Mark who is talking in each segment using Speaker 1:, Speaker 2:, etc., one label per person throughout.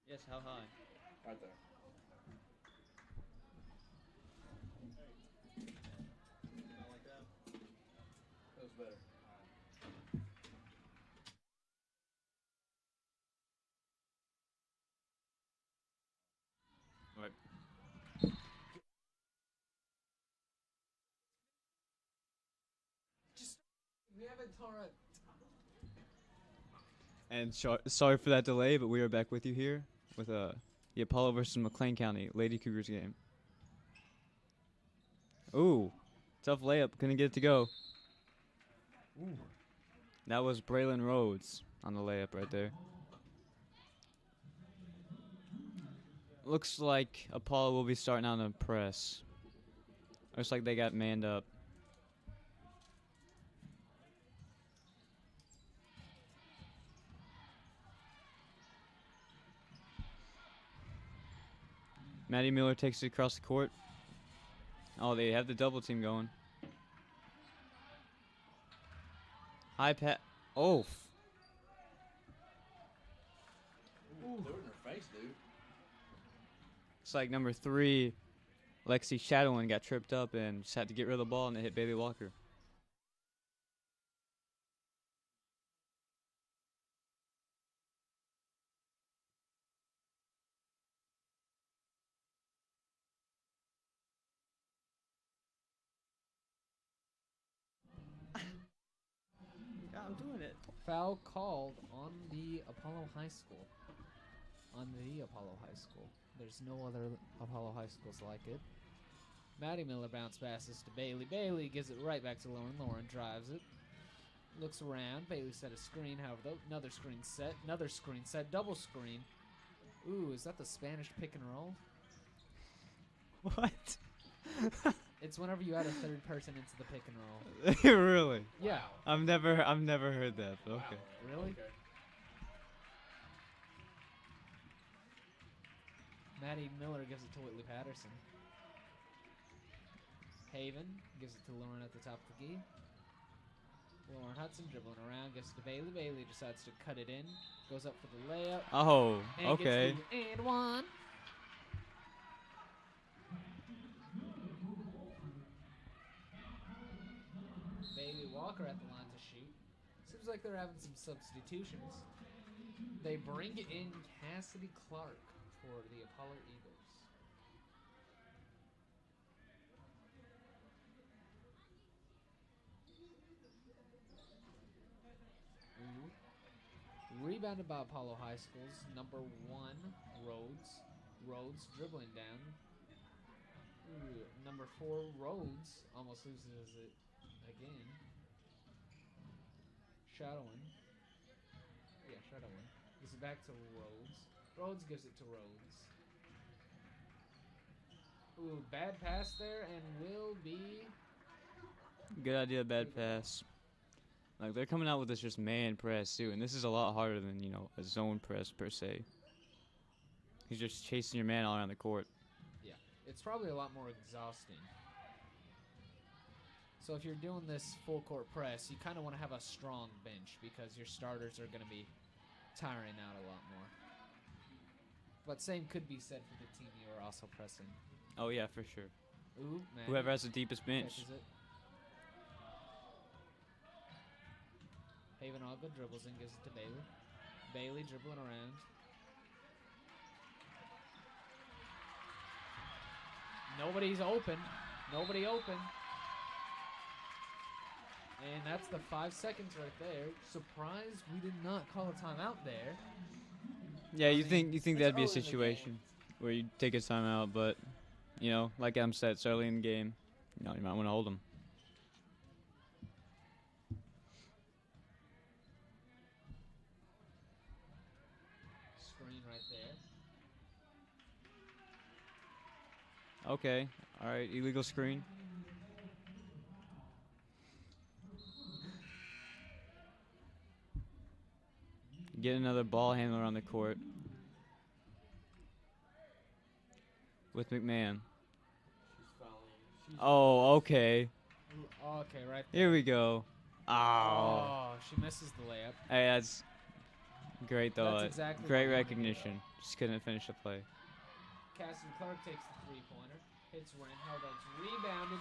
Speaker 1: Yes, how high?
Speaker 2: Right there.
Speaker 1: Not like that.
Speaker 2: That was better.
Speaker 1: Right.
Speaker 2: Just we haven't Tara.
Speaker 1: And sorry for that delay, but we are back with you here with the Apollo versus McLean County Lady Cougars game. Ooh, tough layup. Couldn't get it to go.
Speaker 2: Ooh.
Speaker 1: That was Braylon Rhodes on the layup right there. Looks like Apollo will be starting on the press. Looks like they got manned up. Maddie Miller takes it across the court. Oh, they have the double team going. High pat. Oh.
Speaker 2: Ooh. Threw it in her face, dude.
Speaker 1: It's like number 3, Lexi Shadowin got tripped up and just had to get rid of the ball and it hit Bailey Walker. Yeah, I'm doing it.
Speaker 3: Foul called on the Apollo High School. On the Apollo High School. There's no other Apollo High Schools like it. Maddie Miller bounce passes to Bailey. Bailey gives it right back to Lauren. Lauren drives it. Looks around. Bailey set a screen. However, another screen set. Another screen set. Double screen. Ooh, is that the Spanish pick and roll?
Speaker 1: What?
Speaker 3: It's whenever you add a third person into the pick and roll.
Speaker 1: Really?
Speaker 3: Yeah.
Speaker 1: I've never heard that. But okay.
Speaker 3: Really?
Speaker 2: Okay.
Speaker 3: Maddie Miller gives it to Whitley Patterson. Haven gives it to Lauren at the top of the key. Lauren Hudson dribbling around, gives it to Bailey. Bailey decides to cut it in. Goes up for the layup.
Speaker 1: Oh,
Speaker 3: And
Speaker 1: okay.
Speaker 3: Gets the and one. Bailey Walker at the line to shoot. Seems like they're having some substitutions. They bring in Cassidy Clark for the Apollo Eagles. Rebounded by Apollo High School's number 1, Rhodes. Rhodes dribbling down. Ooh, number 4, Rhodes almost loses it again. Shadowin. Yeah, Shadowin. Gives it back to Rhodes. Rhodes gives it to Rhodes. Ooh, bad pass there and will be...
Speaker 1: Good idea, bad pass. Like, they're coming out with this just man press, too, and this is a lot harder than, a zone press, per se. He's just chasing your man all around the court.
Speaker 3: Yeah, it's probably a lot more exhausting. So if you're doing this full court press, you kind of want to have a strong bench because your starters are going to be tiring out a lot more. But same could be said for the team you are also pressing.
Speaker 1: Oh, yeah, for sure.
Speaker 3: Ooh, man.
Speaker 1: Whoever has the deepest bench.
Speaker 3: Catches it. Haven Ogba dribbles and gives it to Bailey. Bailey dribbling around. Nobody's open. Nobody open. And that's the 5 seconds right there. Surprised we did not call a timeout there.
Speaker 1: Yeah, you think
Speaker 2: it's
Speaker 1: that'd be a
Speaker 2: early in the
Speaker 1: situation where you take a timeout, but, like Em said, it's early in the game. You might want to hold them.
Speaker 3: Screen right there.
Speaker 1: Okay. All right, illegal screen. Get another ball handler on the court. With McMahon.
Speaker 2: She's fouling.
Speaker 1: Oh, okay.
Speaker 3: Okay, right there.
Speaker 1: Here we go. Oh.
Speaker 3: Oh, she misses the layup.
Speaker 1: Hey, that's Great though.
Speaker 3: That's exactly
Speaker 1: Great
Speaker 3: what we wanna do.
Speaker 1: recognition. Just couldn't finish the play.
Speaker 3: Cassidy Clark takes the three-pointer. Hits rim. Held up. Rebounded.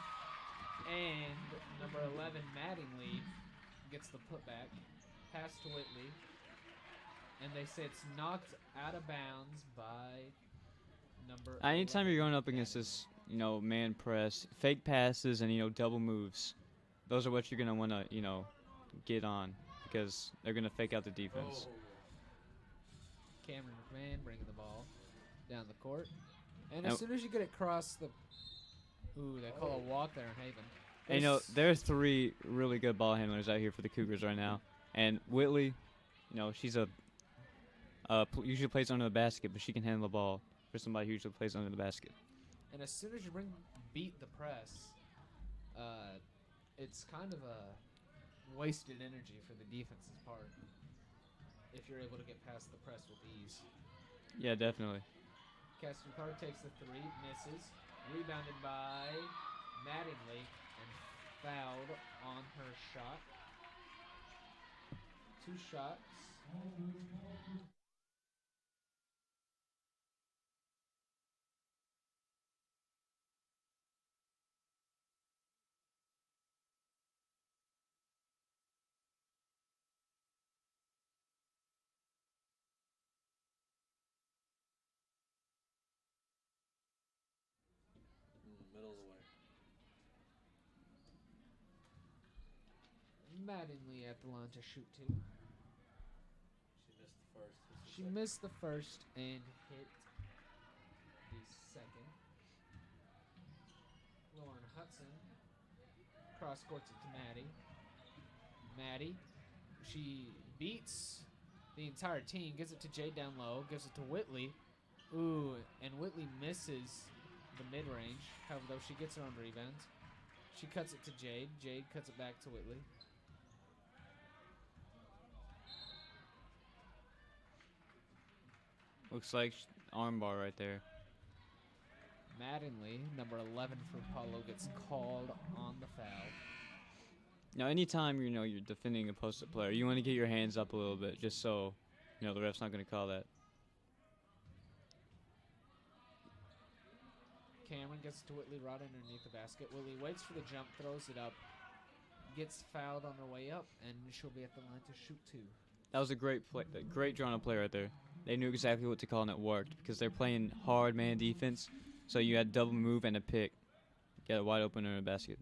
Speaker 3: And number 11, Mattingly, gets the putback. Pass to Whitley. And they say it's knocked out of bounds by number
Speaker 1: Anytime
Speaker 3: 11,
Speaker 1: you're going up against
Speaker 3: Mattingly.
Speaker 1: this, man press, fake passes and double moves, those are what you're gonna want to get on because they're gonna fake out the defense.
Speaker 2: Oh.
Speaker 3: Cameron McLean bringing the ball down the court. And
Speaker 1: Now-
Speaker 3: as soon as you get it across the... Ooh, they call a walk there in Haven.
Speaker 1: And,
Speaker 3: This-
Speaker 1: there are 3 really good ball handlers out here for the Cougars right now. And Whitley, she's usually plays under the basket, but she can handle the ball for somebody who usually plays under the basket.
Speaker 3: And as soon as you beat the press, it's kind of a wasted energy for the defense's part if you're able to get past the press with ease.
Speaker 1: Yeah, definitely.
Speaker 3: Cassidy Clark takes the three, misses. Rebounded by Mattingly and fouled on her shot. 2 shots.
Speaker 2: Middle of the way.
Speaker 3: Mattingly at the line to shoot 2.
Speaker 2: She missed the first.
Speaker 3: She missed the first
Speaker 2: This is
Speaker 3: and hit the second. Lauren Hudson cross courts it to Maddie. Maddie, she beats the entire team, gives it to Jade down low, gives it to Whitley. Ooh, and Whitley misses the mid-range. However, though, she gets her own rebound. She cuts it to Jade. Jade cuts it back to Whitley.
Speaker 1: Looks like armbar right there.
Speaker 3: Mattingly, number 11 for Paulo, gets called on the foul.
Speaker 1: Now, anytime you're defending a post-up player, you want to get your hands up a little bit, just so the ref's not going to call that.
Speaker 3: Cameron gets to Whitley right underneath the basket. Whitley waits for the jump, throws it up, gets fouled on her way up, and she'll be at the line to shoot 2.
Speaker 1: That was a great play, a great drawn-up play right there. They knew exactly what to call, and it worked because they're playing hard man defense. So you had double move and a pick, get it wide open in a basket.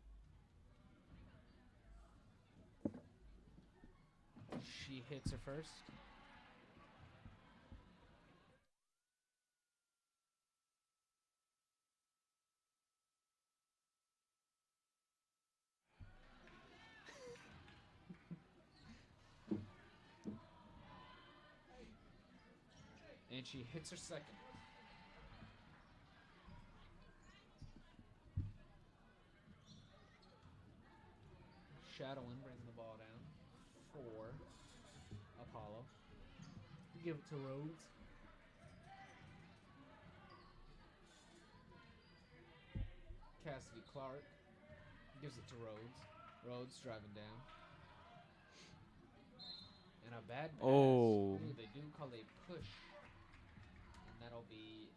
Speaker 3: She hits her first. And she hits her second. Shadowin brings the ball down for Apollo. Give it to Rhodes. Cassidy Clark gives it to Rhodes. Rhodes driving down. And a bad pass.
Speaker 1: Oh.
Speaker 3: Ooh, they do call a push. And that'll be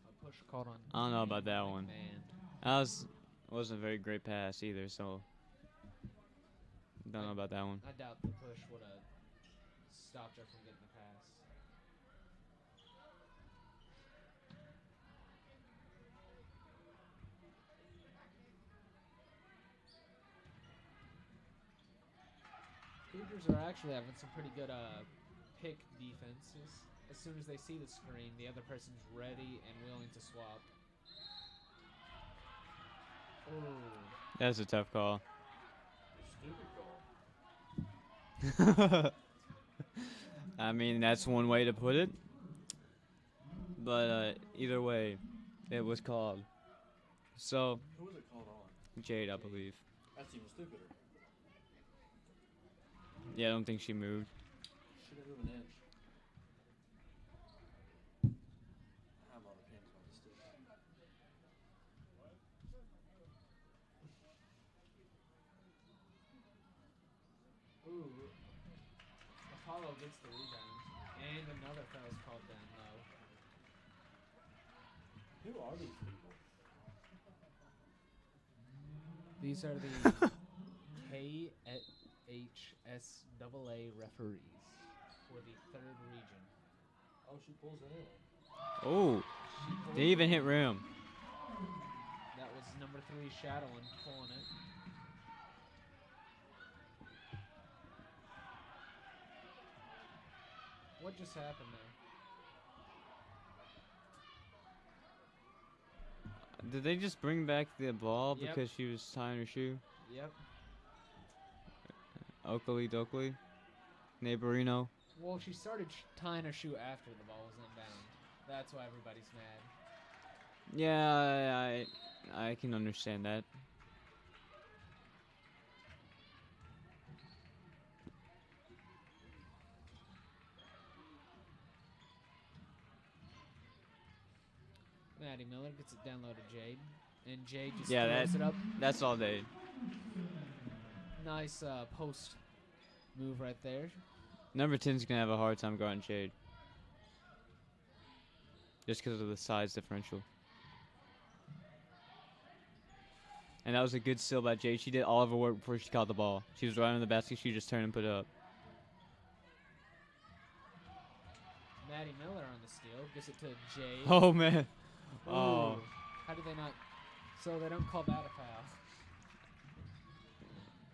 Speaker 3: a push called on.
Speaker 1: I don't know about that one.
Speaker 3: Man.
Speaker 1: That wasn't a very great pass either, so don't know about that one.
Speaker 3: I doubt the push would have stopped her from getting the pass. Cougars are actually having some pretty good pick defenses. As soon as they see the screen, the other person's ready and willing to swap. Ooh.
Speaker 1: That's a tough call.
Speaker 2: Stupid call.
Speaker 1: I mean, that's one way to put it. But either way, it was called. So,
Speaker 2: Who was it called on?
Speaker 1: Jade, I believe.
Speaker 2: That's even stupider.
Speaker 1: Yeah, I don't think she moved.
Speaker 2: Should have moved an inch. I have a lot of opinions about this dude.
Speaker 3: Ooh. Apollo gets the rebound. And another foul's called down low.
Speaker 2: Who are these people?
Speaker 3: These are the KHSAA referees for the 3rd region.
Speaker 2: Oh, she pulls it in.
Speaker 1: Oh,
Speaker 3: She pulled
Speaker 1: they even
Speaker 3: it.
Speaker 1: hit rim.
Speaker 3: That was number 3 Shadowin pulling it. What just happened there?
Speaker 1: Did they just bring back the ball
Speaker 3: Yep.
Speaker 1: because she was tying her shoe?
Speaker 3: Yep.
Speaker 1: Oakley dokley. Neighborino.
Speaker 3: Well, she started tying her shoe after the ball was inbound. That's why everybody's mad.
Speaker 1: Yeah, I can understand that.
Speaker 3: Maddie Miller gets it down low to Jade. And Jade just
Speaker 1: Yeah,
Speaker 3: throws it up.
Speaker 1: That's all they.
Speaker 3: Nice post move right there.
Speaker 1: Number 10's gonna have a hard time guarding Jade. Just because of the size differential. And that was a good steal by Jade. She did all of her work before she caught the ball. She was right on the basket. She just turned and put it up.
Speaker 3: Maddie Miller on the steal. Gives it to Jade.
Speaker 1: Oh, man.
Speaker 3: Ooh.
Speaker 1: Oh.
Speaker 3: How did they not? So they don't call that a foul.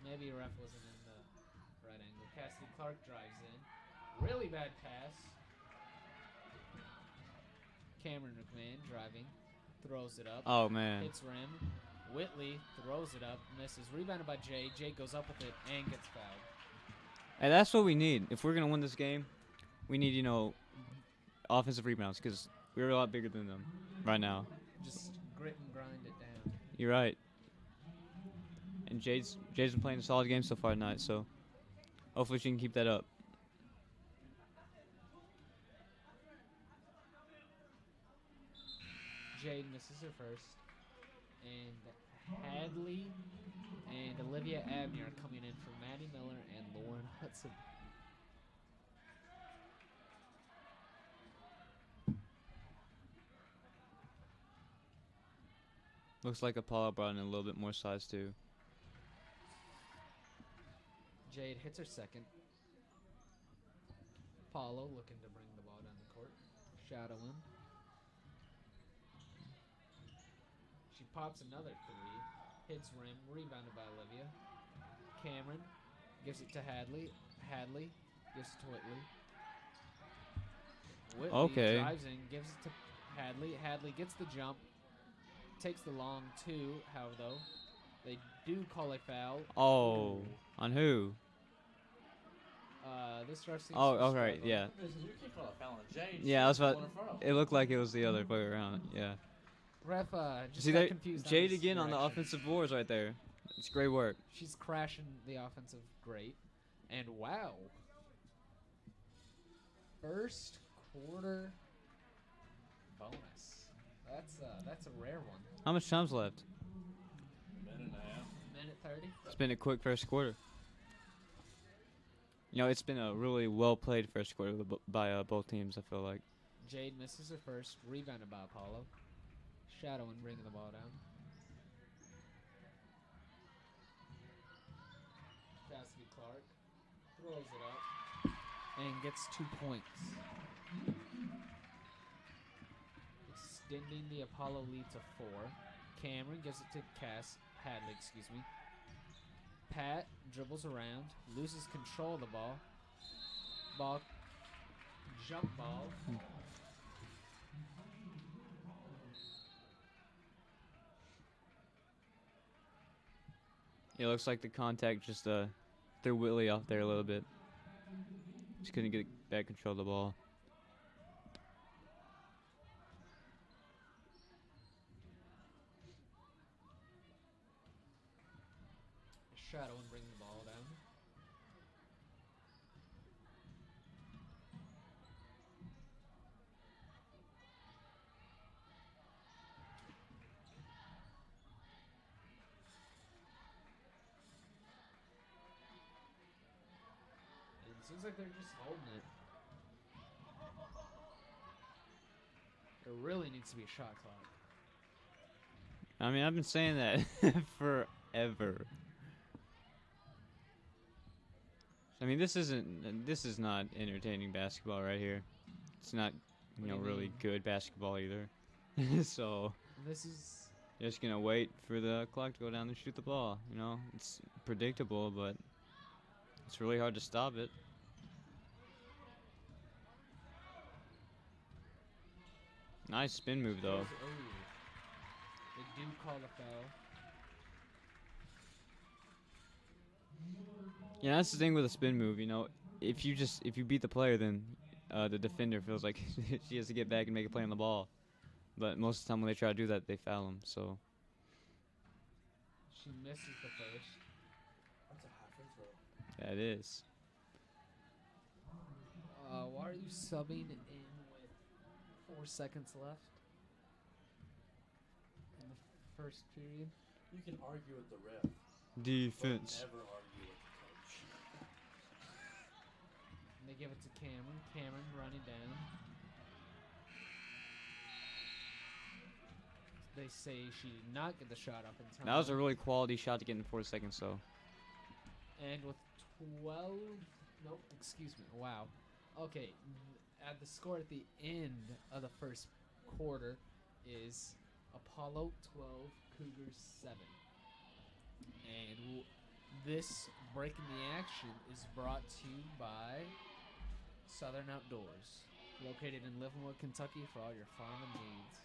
Speaker 3: Maybe a ref wasn't in the right angle. Cassidy Clark drives in. Really bad pass. Cameron McLean driving. Throws it up.
Speaker 1: Oh, man.
Speaker 3: Hits rim. Whitley throws it up. Misses. Rebounded by Jade. Jade goes up with it and gets fouled.
Speaker 1: And that's what we need. If we're going to win this game, we need, offensive rebounds because we're a lot bigger than them right now.
Speaker 3: Just grit and grind it down.
Speaker 1: You're right. And Jade's been playing a solid game so far tonight, so hopefully she can keep that up.
Speaker 3: Jade misses her first. And Hadley and Olivia Abney are coming in for Maddie Miller and Lauren Hudson.
Speaker 1: Looks like Apollo brought in a little bit more size too.
Speaker 3: Jade hits her second. Apollo looking to bring the ball down the court. Shadowin. She pops another 3. Hits rim. Rebounded by Olivia. Cameron gives it to Hadley. Hadley gives it to Whitley. Whitley
Speaker 1: Okay.
Speaker 3: drives in, gives it to Hadley. Hadley gets the jump. Takes the long 2, however, though. They do call a foul.
Speaker 1: Oh, on who?
Speaker 3: This ref seems
Speaker 1: Oh,
Speaker 3: to
Speaker 1: all right,
Speaker 3: struggle.
Speaker 1: yeah.
Speaker 2: You can't call a foul on Jade.
Speaker 1: Yeah, I was about.
Speaker 2: One in front of
Speaker 1: It looked like it was the other way around. Yeah.
Speaker 3: Ref just
Speaker 1: See
Speaker 3: got
Speaker 1: there,
Speaker 3: confused. on
Speaker 1: Jade
Speaker 3: his
Speaker 1: again on the
Speaker 3: direction.
Speaker 1: offensive boards right there. It's great work.
Speaker 3: She's crashing the offensive great. And wow. First quarter bonus. That's a rare one.
Speaker 1: How much time's left?
Speaker 2: Minute and a half.
Speaker 3: Minute 30.
Speaker 1: It's been a quick first quarter. It's been a really well played first quarter by both teams. I feel like.
Speaker 3: Jade misses her first. Rebounded by Apollo. Shadowin bringing the ball down. Cassidy Clark throws it up and gets 2 points. Extending the Apollo lead to 4. Cameron gives it to Hadley, excuse me. Pat dribbles around, loses control of the ball. Jump ball.
Speaker 1: It looks like the contact just threw Whitley off there a little bit. Just couldn't get back control of the ball.
Speaker 3: Shadowin bringing the ball down. And it seems like they're just holding it. There really needs to be a shot clock.
Speaker 1: I mean, I've been saying that forever. I mean, this is not entertaining basketball right here. It's not,
Speaker 3: What do you
Speaker 1: really
Speaker 3: mean?
Speaker 1: good basketball either. So,
Speaker 3: This is
Speaker 1: just gonna wait for the clock to go down and shoot the ball. It's predictable, but it's really hard to stop it. Nice spin move though.
Speaker 3: Oh, they do call a foul.
Speaker 1: Yeah, that's the thing with a spin move. If you beat the player, then the defender feels like she has to get back and make a play on the ball. But most of the time when they try to do that, they foul him. So
Speaker 3: She misses the first.
Speaker 2: That's a half free throw.
Speaker 1: that is.
Speaker 3: Why are you subbing in with 4 seconds left in the first period?
Speaker 2: You can argue with the ref, but
Speaker 1: Defense.
Speaker 2: never argue with the coach.
Speaker 3: And they give it to Cameron. Cameron running down. They say she did not get the shot up in time.
Speaker 1: That was a really quality shot to get in 4 seconds, though.
Speaker 3: And with 12... Nope, excuse me. Wow. Okay, at the score at the end of the first quarter is Apollo 12, Cougars 7. And this breaking the action is brought to you by Southern Outdoors, located in Livermore, Kentucky, for all your farming needs.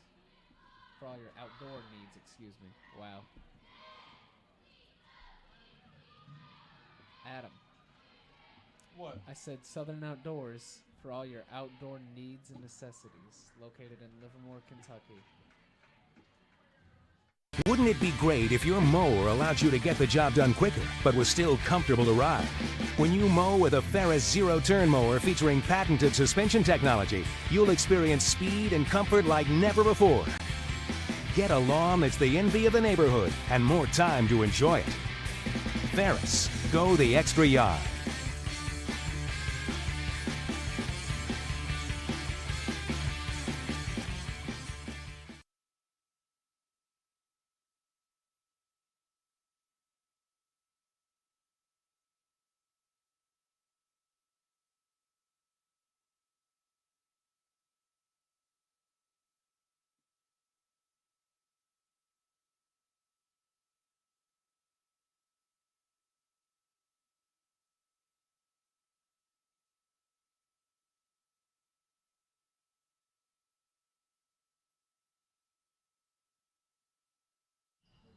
Speaker 3: For all your outdoor needs, excuse me. Wow. Adam.
Speaker 2: What?
Speaker 3: I said Southern Outdoors for all your outdoor needs and necessities, located in Livermore, Kentucky.
Speaker 4: Wouldn't it be great if your mower allowed you to get the job done quicker, but was still comfortable to ride? When you mow with a Ferris zero-turn mower featuring patented suspension technology, you'll experience speed and comfort like never before. Get a lawn that's the envy of the neighborhood and more time to enjoy it. Ferris, go the extra yard.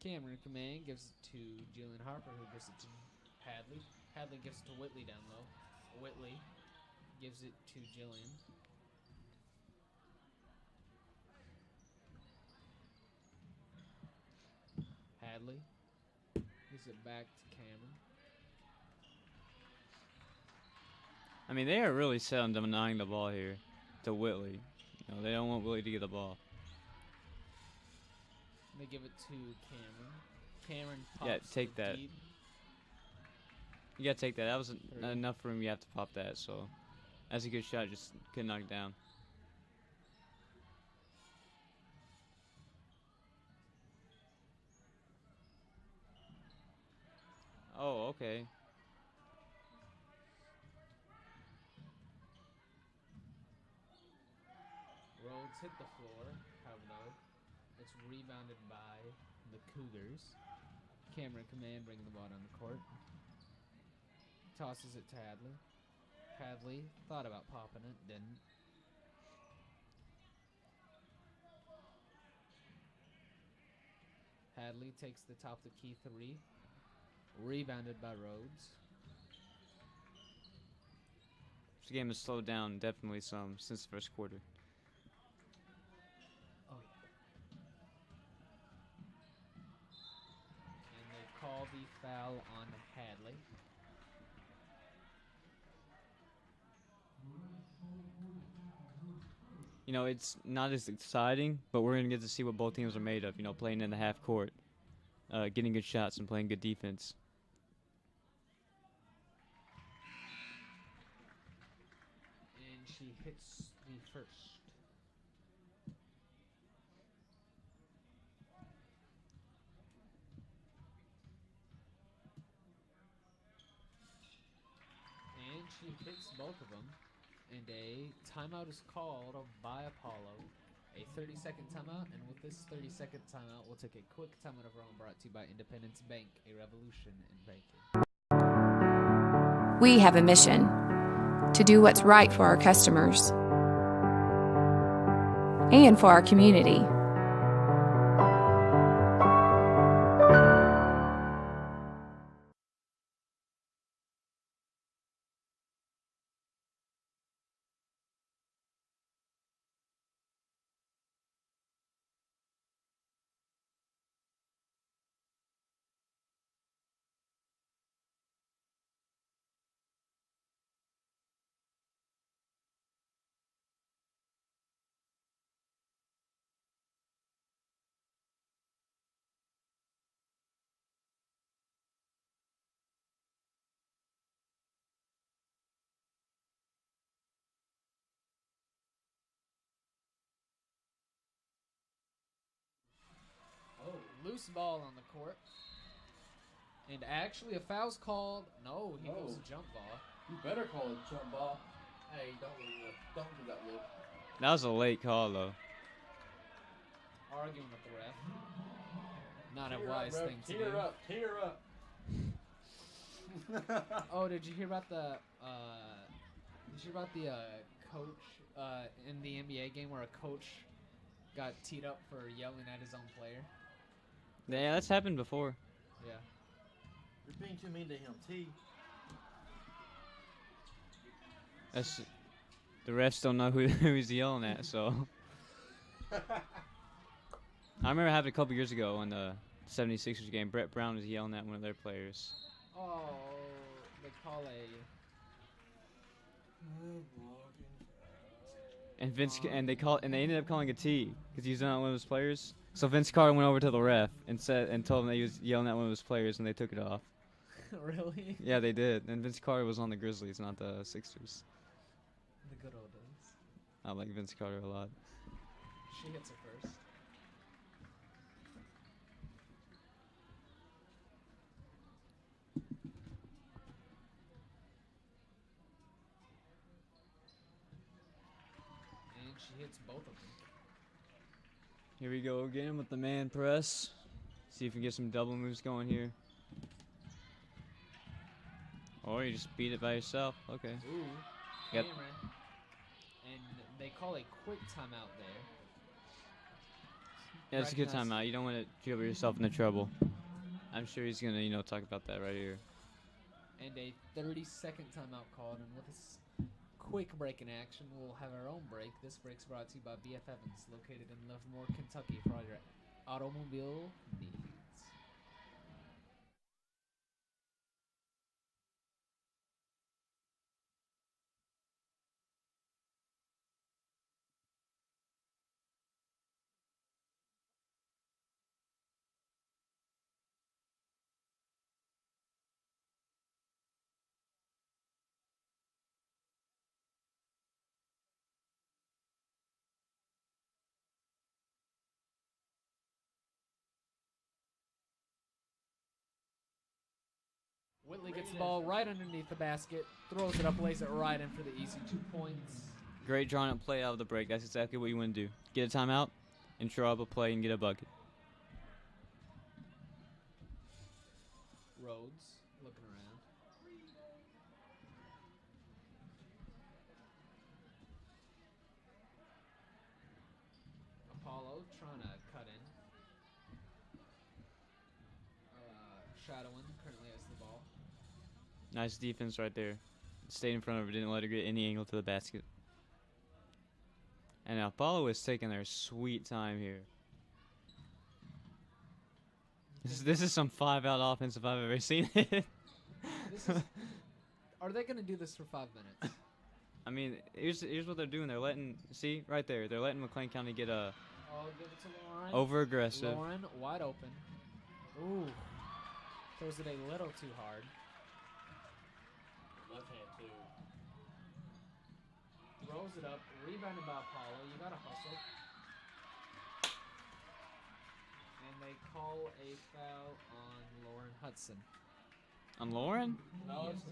Speaker 3: Cameron Command gives it to Jillian Harper, who gives it to Hadley. Hadley gives it to Whitley down low. Whitley gives it to Jillian. Hadley gives it back to Cameron.
Speaker 1: I mean, they are really set on denying the ball here to Whitley. They don't want Whitley to get the ball.
Speaker 3: They give it to Cameron. Cameron pops
Speaker 1: Yeah, take
Speaker 3: it
Speaker 1: that.
Speaker 3: deep.
Speaker 1: You gotta take that. That was
Speaker 3: Three.
Speaker 1: not enough room. You have to pop that. So that's a good shot. Just couldn't knock it down. Oh, okay.
Speaker 3: Rhodes hit the floor, however, it's rebounded by the Cougars. Cameron Command bringing the ball down the court. Tosses it to Hadley. Hadley thought about popping it, didn't. Hadley takes the top of the key three. Rebounded by Rhodes.
Speaker 1: This game has slowed down definitely some since the first quarter.
Speaker 3: Oh, yeah. And they call the foul on Hadley.
Speaker 1: It's not as exciting, but we're going to get to see what both teams are made of, playing in the half court, getting good shots and playing good defense.
Speaker 3: And she hits the first. she hits both of them, and a timeout is called by Apollo. A 30-second timeout, and with this 30-second timeout, we'll take a quick timeout of our own brought to you by Independence Bank, a revolution in banking.
Speaker 5: We have a mission to do what's right for our customers and for our community.
Speaker 3: Oh, loose ball on the court. And actually, a foul's called. No, he goes a jump ball.
Speaker 2: You better call it jump ball. Hey, don't do that look.
Speaker 1: That was a late call, though.
Speaker 3: Arguing with the ref. Not a wise thing to do.
Speaker 2: Tear up.
Speaker 3: Oh, did you hear about the coach in the NBA game where a coach got teed up for yelling at his own player?
Speaker 1: Yeah, that's happened before.
Speaker 3: Yeah.
Speaker 2: You're being too mean to him, T.
Speaker 1: That's the refs don't know who he's yelling at, so. I remember having a couple years ago in the 76ers game, Brett Brown was yelling at one of their players.
Speaker 3: Oh, they call
Speaker 1: And they ended up calling a T because he was not one of his players. So Vince Carter went over to the ref and told him that he was yelling at one of his players, and they took it off.
Speaker 3: Really?
Speaker 1: Yeah, they did. And Vince Carter was on the Grizzlies, not the Sixers.
Speaker 3: The good old days.
Speaker 1: I like Vince Carter a lot.
Speaker 3: She hits her first. And she hits both of them.
Speaker 1: Here we go again with the man press. See if we can get some double moves going here. Or you just beat it by yourself. Okay.
Speaker 3: Ooh.
Speaker 1: Yep.
Speaker 3: Hammer. And they call a quick timeout there.
Speaker 1: Yeah, it's a good
Speaker 3: Recognize-
Speaker 1: timeout. You don't want to dribble yourself into trouble. I'm sure he's going to, talk about that right here.
Speaker 3: And a 30-second timeout called. And with this quick break in action, we'll have our own break. This break's brought to you by BF Evans, located in Livermore, Kentucky, for all your automobile needs. Whitley gets the ball right underneath the basket, throws it up, lays it right in for the easy 2 points.
Speaker 1: Great drawn up play out of the break. That's exactly what you want to do. Get a timeout and draw up a play and get a bucket.
Speaker 3: Rhodes looking around. Apollo trying to cut in. Shadowin currently has the ball.
Speaker 1: Nice defense right there. Stayed in front of her, didn't let her get any angle to the basket. And Apollo is taking their sweet time here. This is some 5-out offense if I've ever seen it.
Speaker 3: Are they going to do this for 5 minutes?
Speaker 1: I mean, here's what they're doing. They're letting, see, right there. They're letting McLean County get a
Speaker 3: Oh, give it to Lauren.
Speaker 1: over-aggressive.
Speaker 3: Lauren, wide open. Ooh. Throws it a little too hard.
Speaker 2: Left hand, too.
Speaker 3: Throws it up. Rebounded by Apollo. You got to hustle. And they call a foul on Lauren Hudson.
Speaker 1: On Lauren?
Speaker 2: No, it's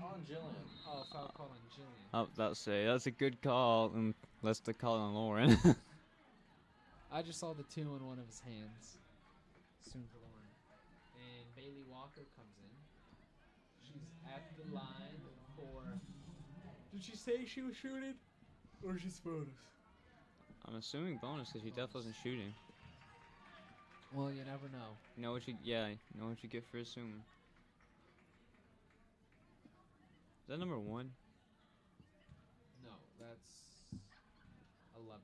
Speaker 2: on Jillian.
Speaker 3: Oh, foul call on Jillian.
Speaker 1: Oh, that's a good call, unless the call on Lauren.
Speaker 3: I just saw the 2 in one of his hands. Soon for Lauren. And Bailey Walker comes in. She's at the line for. Did she say she was shooting? Or just bonus?
Speaker 1: I'm assuming bonus because she definitely wasn't shooting.
Speaker 3: Well, you never know.
Speaker 1: You know what you get for assuming. Is that number 1?
Speaker 3: No, that's 11.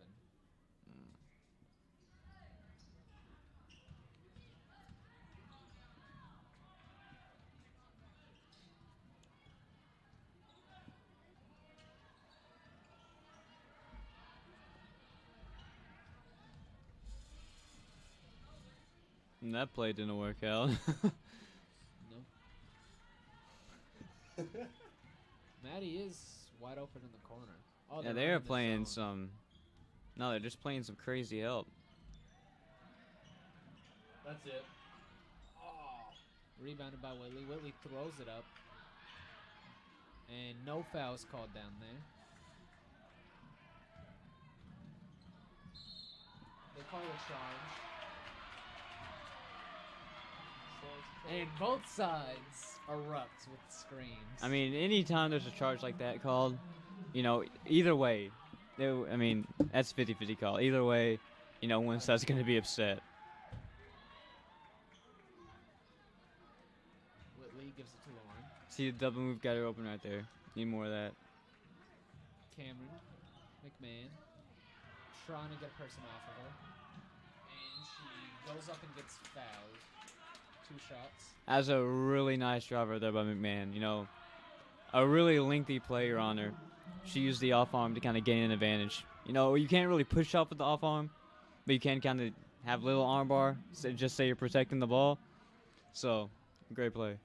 Speaker 1: And that play didn't work out.
Speaker 3: No. Maddie is wide open in the corner. Oh,
Speaker 1: Yeah,
Speaker 3: they're
Speaker 1: they're
Speaker 3: running the
Speaker 1: playing
Speaker 3: zone.
Speaker 1: some. No, they're just playing some crazy help.
Speaker 2: That's it. Oh.
Speaker 3: Rebounded by Whitley. Whitley throws it up. And no fouls called down there. They call a charge. And both sides erupt with screams.
Speaker 1: I mean, anytime there's a charge like that called, either way, that's 50-50 call. Either way, one side's going to be upset.
Speaker 3: Whitley gives it to Lauren.
Speaker 1: See the double move got her open right there. Need more of that.
Speaker 3: Cameron McMahon trying to get a person off of her. And she goes up and gets fouled. 2 shots.
Speaker 1: That's a really nice driver there by McMahon. A really lengthy player on her. She used the off arm to kind of gain an advantage. You can't really push off with the off arm, but you can kind of have little arm bar. So just say you're protecting the ball. So, great play.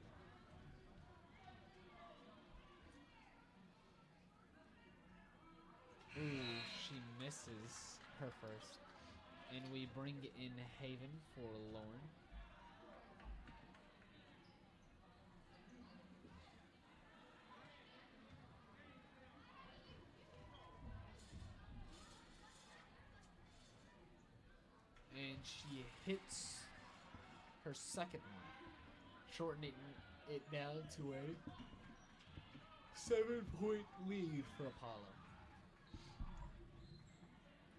Speaker 3: Ooh, she misses her first. And we bring in Haven for Lauren. And she hits her second one, shortening it down to a 7-point lead for Apollo.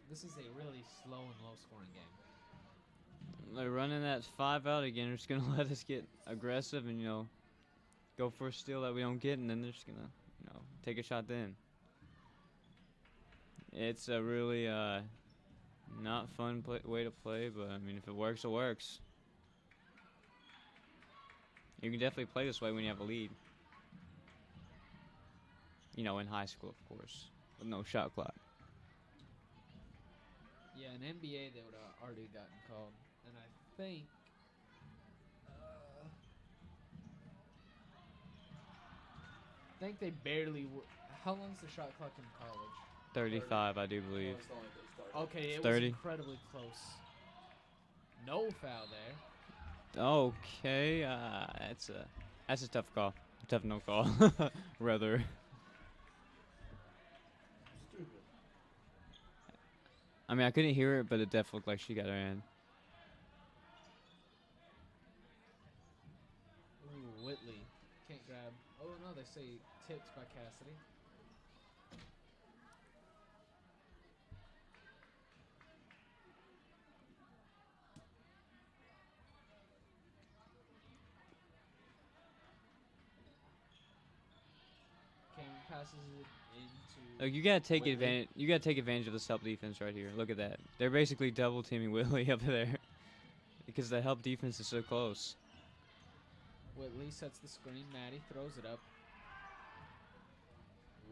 Speaker 3: This is a really slow and low-scoring game.
Speaker 1: They're running that 5 out again. They're just going to let us get aggressive and, go for a steal that we don't get, and then they're just going to, take a shot then. It's a really not fun way to play, but, if it works, it works. You can definitely play this way when you have a lead. In high school, of course, with no shot clock.
Speaker 3: Yeah, in NBA they would have already gotten called, and I think they barely. How long's the shot clock in college?
Speaker 1: 35, I do believe.
Speaker 2: It's not like they started.
Speaker 3: Okay, it
Speaker 1: 30.
Speaker 3: was incredibly close. No foul there.
Speaker 1: Okay, that's a tough call. Tough no call, rather.
Speaker 2: Stupid.
Speaker 1: I couldn't hear it, but it definitely looked like she got her hand.
Speaker 3: Ooh, Whitley can't grab. Oh no, they say tipped by Cassidy. Cameron passes it into.
Speaker 1: Look, you gotta take
Speaker 3: Whitley.
Speaker 1: advantage. You gotta take advantage of this help defense right here. Look at that. They're basically double teaming Willie up there because the help defense is so close.
Speaker 3: Whitley sets the screen. Maddie throws it up.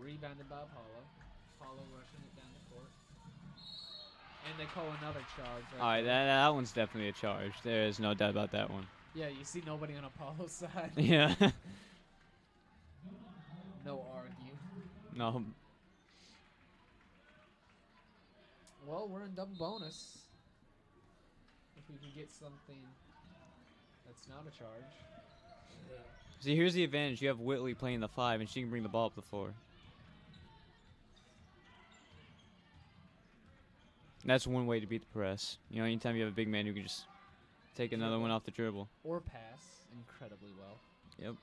Speaker 3: Rebounded by Apollo. Apollo rushing it down the court. And they call another charge. Right
Speaker 1: All right,
Speaker 3: there.
Speaker 1: that one's definitely a charge. There is no doubt about that one.
Speaker 3: Yeah, you see nobody on Apollo's side.
Speaker 1: Yeah.
Speaker 3: No argue.
Speaker 1: No.
Speaker 3: Well, we're in double bonus. If we can get something that's not a charge.
Speaker 2: Yeah.
Speaker 1: See, here's the advantage. You have Whitley playing the 5, and she can bring the ball up the floor. That's one way to beat the press. You know, anytime you have a big man who can just take another one off the dribble.
Speaker 3: Or pass incredibly well.
Speaker 1: Yep.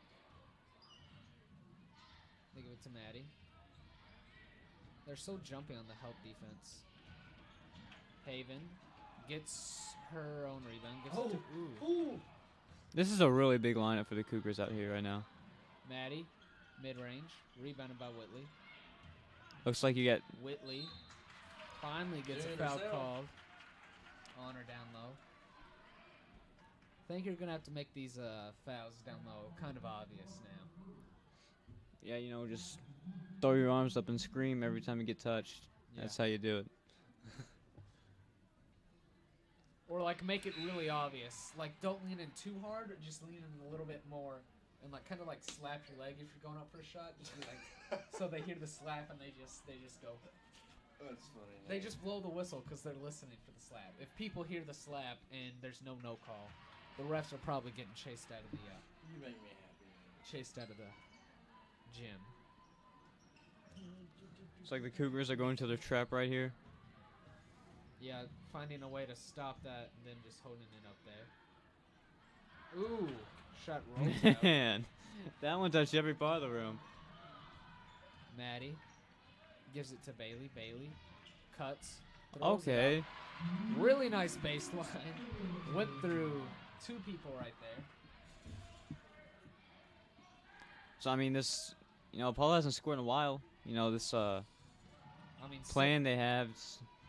Speaker 3: They give it to Maddie. They're so jumpy on the help defense. Haven gets her own rebound. Gives it to, ooh.
Speaker 1: This is a really big lineup for the Cougars out here right now.
Speaker 3: Maddie, mid-range, rebounded by Whitley.
Speaker 1: Looks like you get
Speaker 3: Whitley finally gets a foul called on her down low. I think you're going to have to make these fouls down low kind of obvious now.
Speaker 1: Yeah, you know, just throw your arms up and scream every time you get touched.
Speaker 3: Yeah.
Speaker 1: That's how you do it.
Speaker 3: Or, like, make it really obvious. Like, don't lean in too hard, or just lean in a little bit more. And, like, kind of, like, slap your leg if you're going up for a shot. Just be like, so they hear the slap and they just go.
Speaker 2: That's funny.
Speaker 3: They just blow the whistle because they're listening for the slap. If people hear the slap and there's no call, the refs are probably getting chased out of the
Speaker 2: You make me happy.
Speaker 3: chased out of the gym.
Speaker 1: It's like the Cougars are going to their trap right here.
Speaker 3: Yeah, finding a way to stop that and then just holding it up there. Ooh, shot rolls out.
Speaker 1: Man, that one touched every part of the room.
Speaker 3: Maddie gives it to Bailey. Bailey cuts. Throws it
Speaker 1: Okay.
Speaker 3: up. Really nice baseline. Went through two people right there.
Speaker 1: So, I mean, this, you know, Paul hasn't scored in a while. You know, this
Speaker 3: I mean,
Speaker 1: plan they have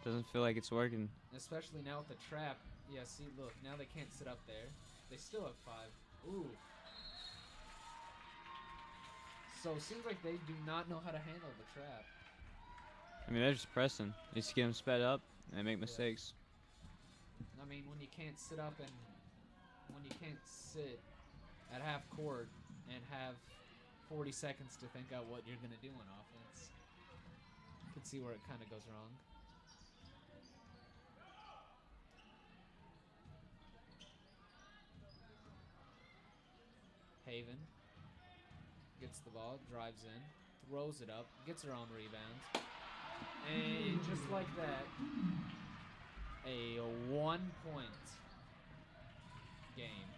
Speaker 1: doesn't feel like it's working.
Speaker 3: especially now with the trap. Yeah, see, look, now they can't sit up there. They still have 5. Ooh. So it seems like they do not know how to handle the trap.
Speaker 1: I mean, they're just pressing. You just get them sped up, and they make mistakes.
Speaker 3: I mean, when you can't sit up and when you can't sit at half court and have 40 seconds to think out what you're going to do on offense, you can see where it kind of goes wrong. Haven gets the ball, drives in, throws it up, gets her own rebound. And just like that, a 1-point game.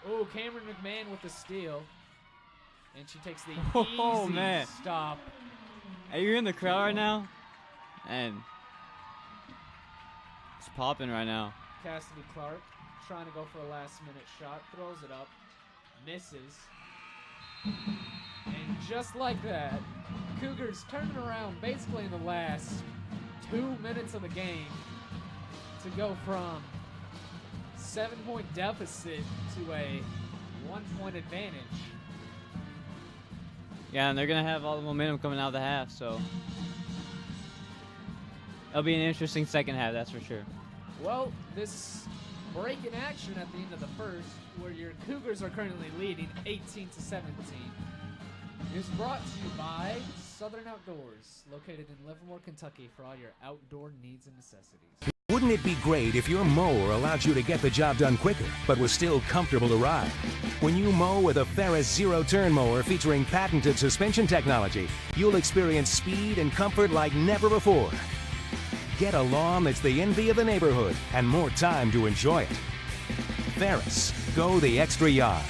Speaker 3: Oh, Cameron McMahon with the steal. And she takes the
Speaker 1: Oh,
Speaker 3: easy
Speaker 1: man.
Speaker 3: stop.
Speaker 1: Hey, you're in the crowd right now? And it's popping right now.
Speaker 3: Cassidy Clark trying to go for a last-minute shot. Throws it up. Misses. And just like that, Cougars turning around basically in the last 2 minutes of the game to go from 7-point deficit to a 1-point advantage.
Speaker 1: Yeah, and they're going to have all the momentum coming out of the half, so it'll be an interesting second half, that's for sure.
Speaker 3: Well, this break in action at the end of the first, where your Cougars are currently leading 18-17, is brought to you by Southern Outdoors, located in Livermore, Kentucky, for all your outdoor needs and necessities.
Speaker 4: Wouldn't it be great if your mower allowed you to get the job done quicker, but was still comfortable to ride? When you mow with a Ferris zero-turn mower featuring patented suspension technology, you'll experience speed and comfort like never before. Get a lawn that's the envy of the neighborhood and more time to enjoy it. Ferris, go the extra yard.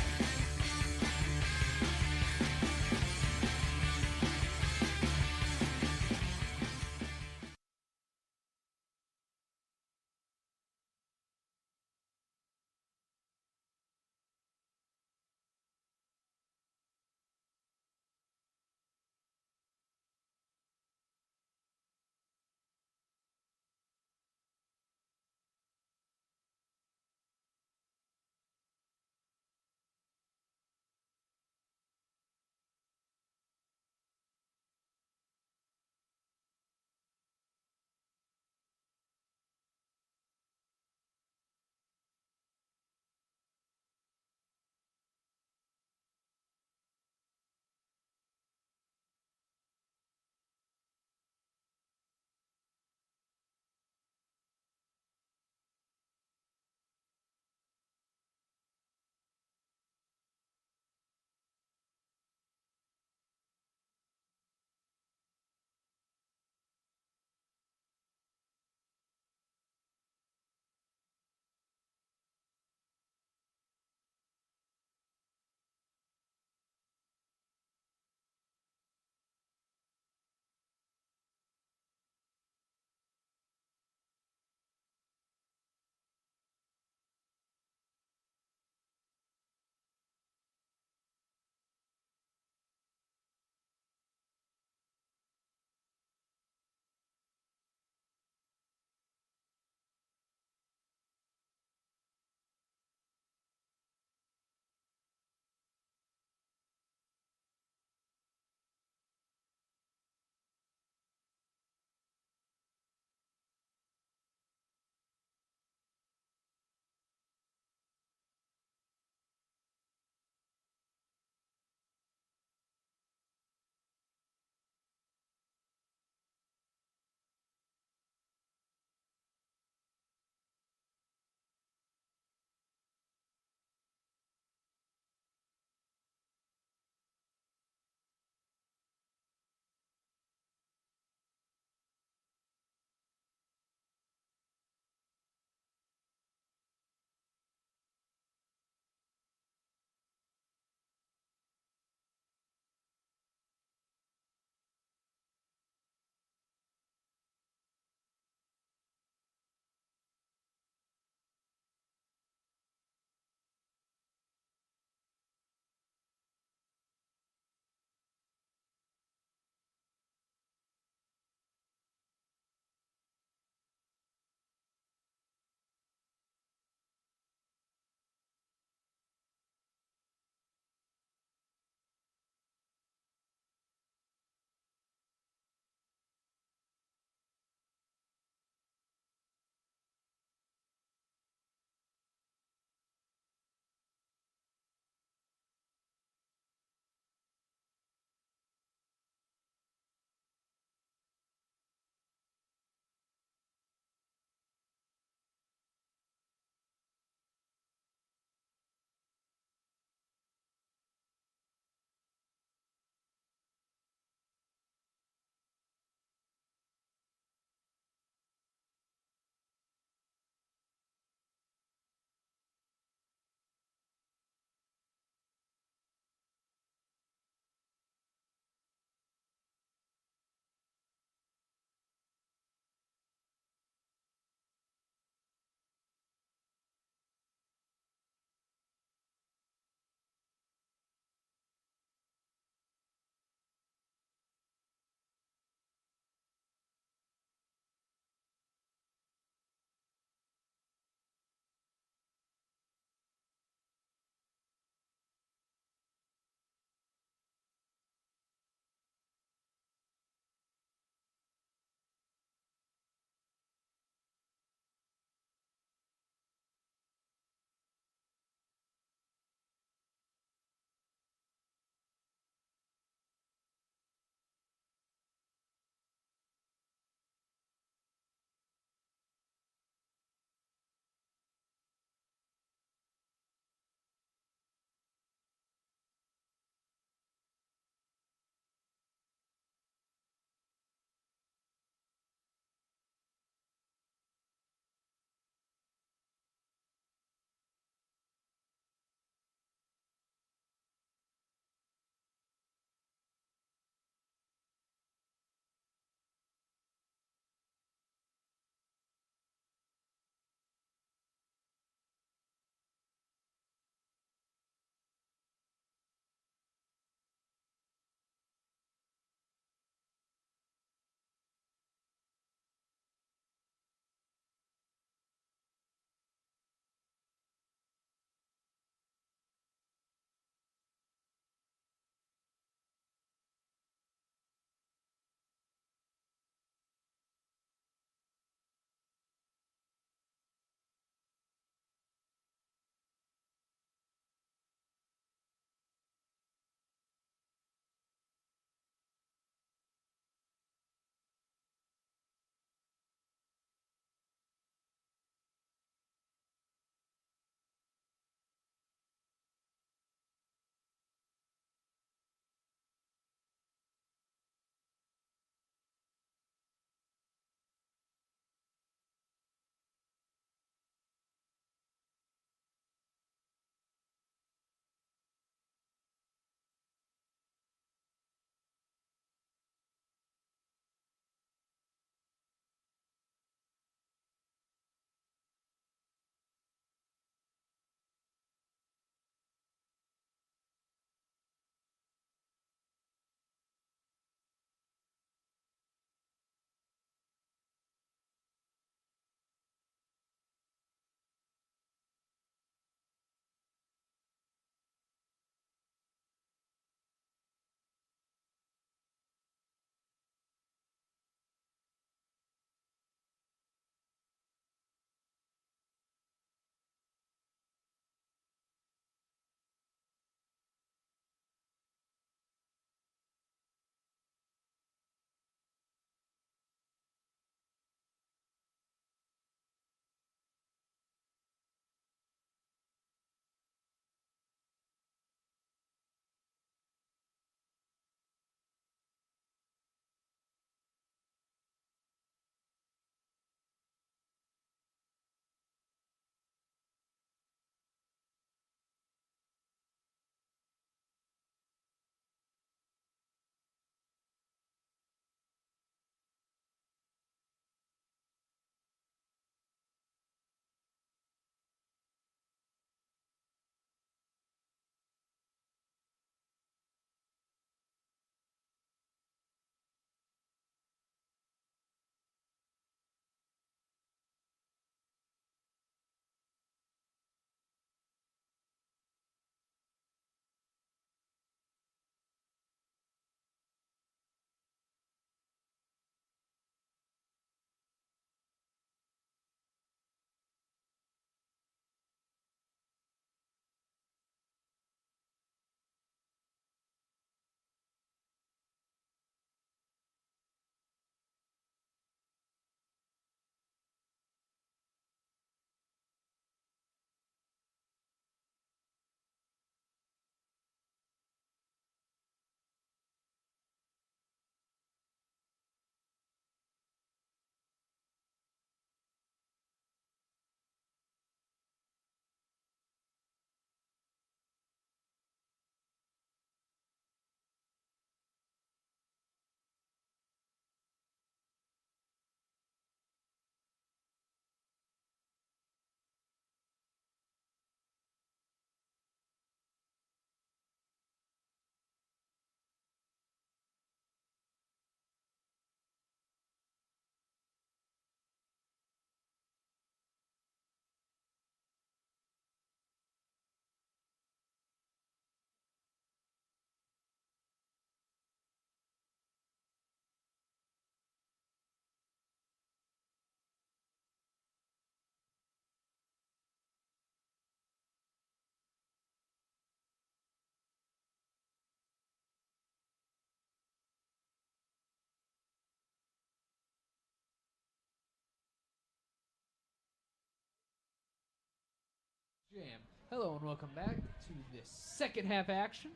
Speaker 3: Jam. Hello and welcome back to this second half action.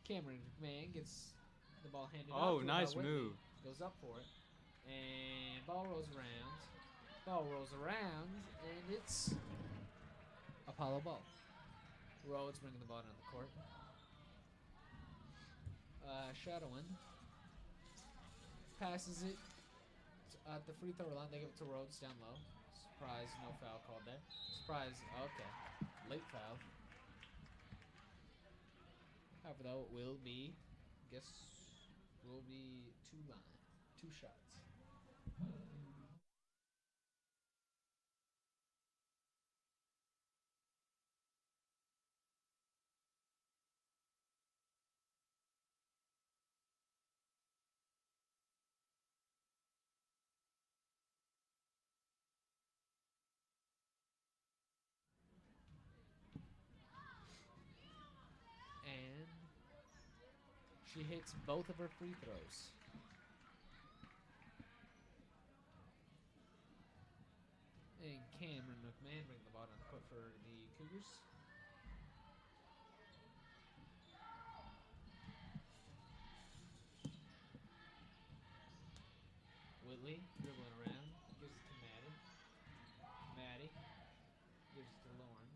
Speaker 3: Cameron McMahon gets the ball handed off
Speaker 1: Oh,
Speaker 3: to him
Speaker 1: nice
Speaker 3: by Whitley.
Speaker 1: move.
Speaker 3: Goes up for it. And ball rolls around. Ball rolls around. And it's Apollo ball. Rhodes bringing the ball down the court. Shadowin passes it at the free throw line. They give it to Rhodes down low. Surprise, no foul called there. Surprise, okay. Late foul. However, though, it will be, two shots. And she hits both of her free throws. And Cameron McMahon bringing the ball down the court for the Cougars. Whitley dribbling around, gives it to Maddie. Maddie gives it to Lauren.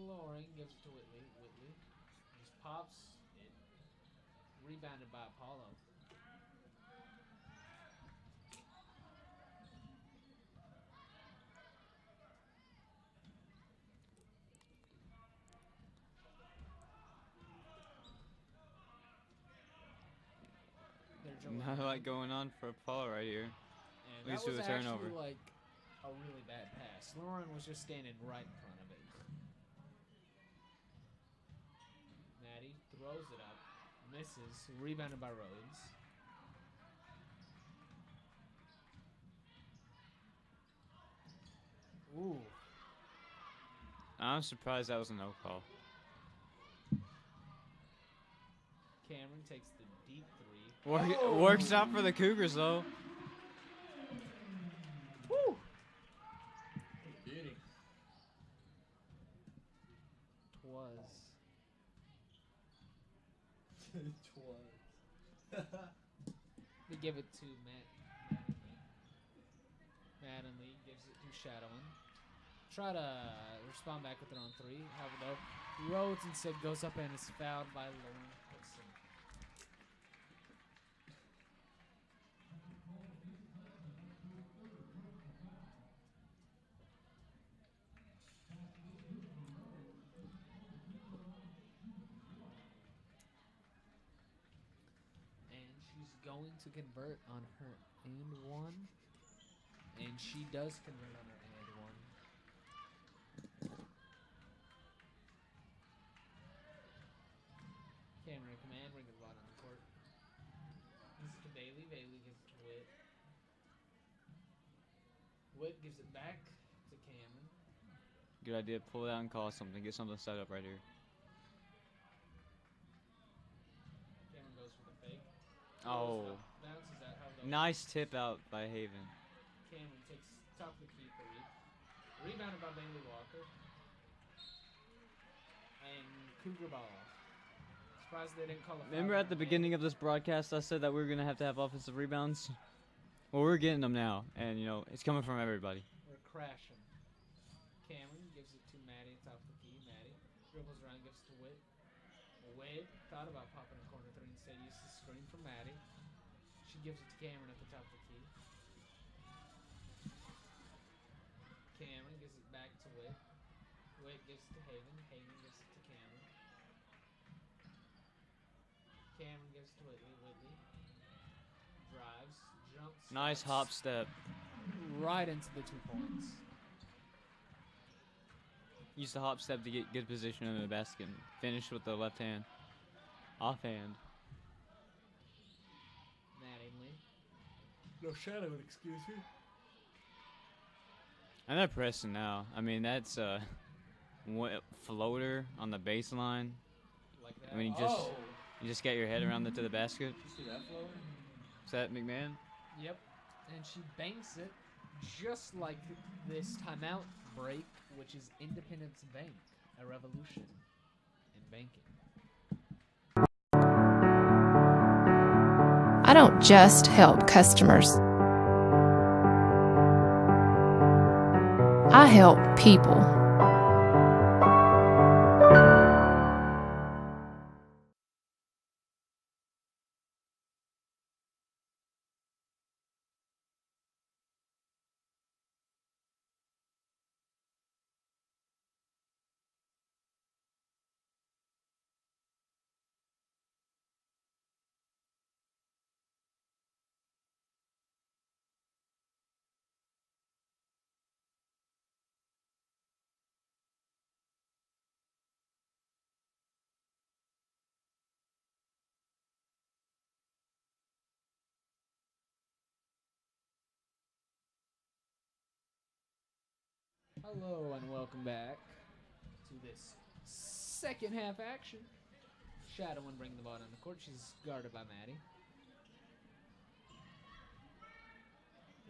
Speaker 3: Lauren gives it to Whitley. Whitley just pops it. Rebounded by Apollo.
Speaker 1: Not a lot going on for Apollo right here.
Speaker 3: And
Speaker 1: At least
Speaker 3: that
Speaker 1: with
Speaker 3: was
Speaker 1: a turnover.
Speaker 3: actually like a really bad pass. Lauren was just standing right in front of it. Maddie throws it up, misses, rebounded by Rhodes. Ooh.
Speaker 1: I'm surprised that was a no call.
Speaker 3: Cameron takes the deep three.
Speaker 1: Works out for the Cougars though.
Speaker 3: Woo!
Speaker 2: Beauty.
Speaker 3: Twas. They give it to Madden Lee gives it to Shadowin. Try to respond back with their own three. However, though, Rhodes instead goes up and is fouled by Lauren Hudson. And she's going to convert on her and one. And she does convert on her and one. Cameron Command bring the ball on the court. Gives it to Bailey. Bailey gives it to Witt. Witt gives it back to Cameron.
Speaker 1: Good idea. Pull it out and call something. Get something set up right here.
Speaker 3: Cameron goes for the fake.
Speaker 1: Oh.
Speaker 3: Bounces out. How low?
Speaker 1: Nice tip out by Haven.
Speaker 3: Cameron takes top of the key three. Rebounded by Bailey Walker. And Cougar ball off. Surprised they didn't call a foul.
Speaker 1: Remember at the beginning of this broadcast I said that we were going to have offensive rebounds? Well, we're getting them now. And, you know, it's coming from everybody.
Speaker 3: We're crashing. Cameron gives it to Maddie top of the key. Maddie dribbles around, gives it to Witt. Witt thought about popping a corner three, instead used the screen from Maddie. She gives it to Cameron at the top of the key. Cameron gives it back to Witt. Witt gives it to Haven. Haven gives it to Cameron. Cameron gives it to Whitley. Whitley drives, jumps.
Speaker 1: Nice hop step.
Speaker 3: Right into the 2 points.
Speaker 1: Use the hop step to get good position in the basket. And finish with the left hand. Offhand.
Speaker 3: Mattingly. No shadow, excuse me.
Speaker 1: And they're pressing now. I mean, that's a floater on the baseline.
Speaker 3: Like that.
Speaker 1: I mean, you just get your head around to the basket.
Speaker 2: Did you see that floater?
Speaker 1: Is that McMahon?
Speaker 3: Yep. And she banks it just like this timeout break which is Independence Bank, a revolution in banking.
Speaker 5: I don't just help customers. I help people.
Speaker 3: Hello and welcome back to this second half action. Shadowin bringing the ball on the court. She's guarded by Maddie.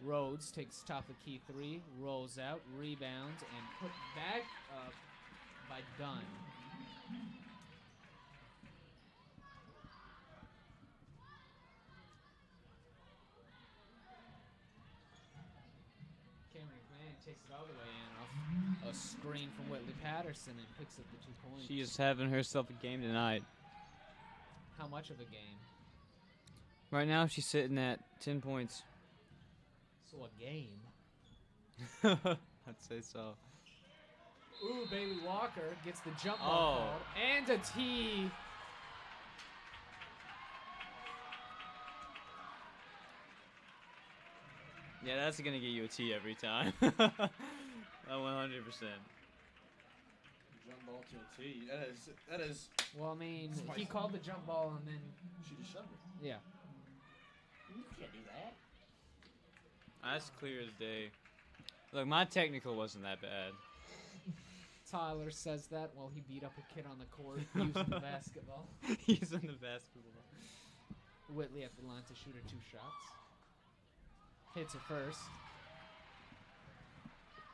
Speaker 3: Rhodes takes top of key three, rolls out, rebounds, and put back up by Dunn. McLean takes it all the way in off a screen from Whitley Patterson and picks up the 2 points.
Speaker 1: She is having herself a game tonight.
Speaker 3: How much of a game?
Speaker 1: Right now, she's sitting at 10 points.
Speaker 3: So a game.
Speaker 1: I'd say so.
Speaker 3: Ooh, Bailey Walker gets the jump ball
Speaker 1: Oh.
Speaker 3: called. And a tee.
Speaker 1: Yeah, that's going to get you a T every time. 100%.
Speaker 2: Jump ball to a tee. That is.
Speaker 3: Well, I mean,
Speaker 2: Spicy.
Speaker 3: he called the jump ball and then,
Speaker 2: She just shoved it.
Speaker 3: yeah.
Speaker 2: You can't do that.
Speaker 1: That's clear as day. Look, my technical wasn't that bad.
Speaker 3: Tyler says that while he beat up a kid on the court using the basketball.
Speaker 1: He's in the basketball.
Speaker 3: Whitley at the line to shoot her 2 shots. Hits her first.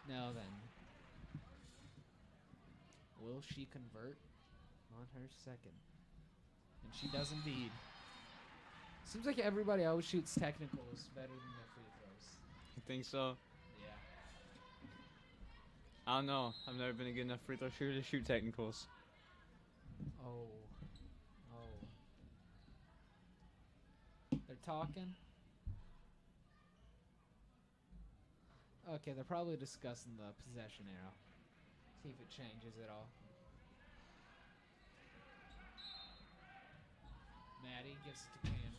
Speaker 3: Now then. Will she convert on her second? And she does indeed. Seems like everybody always shoots technicals better than their free throws.
Speaker 1: You think so?
Speaker 3: Yeah.
Speaker 1: I don't know. I've never been a good enough free throw shooter to shoot technicals.
Speaker 3: Oh. They're talking. Okay, they're probably discussing the possession arrow. See if it changes at all. Maddie gives it to Cameron.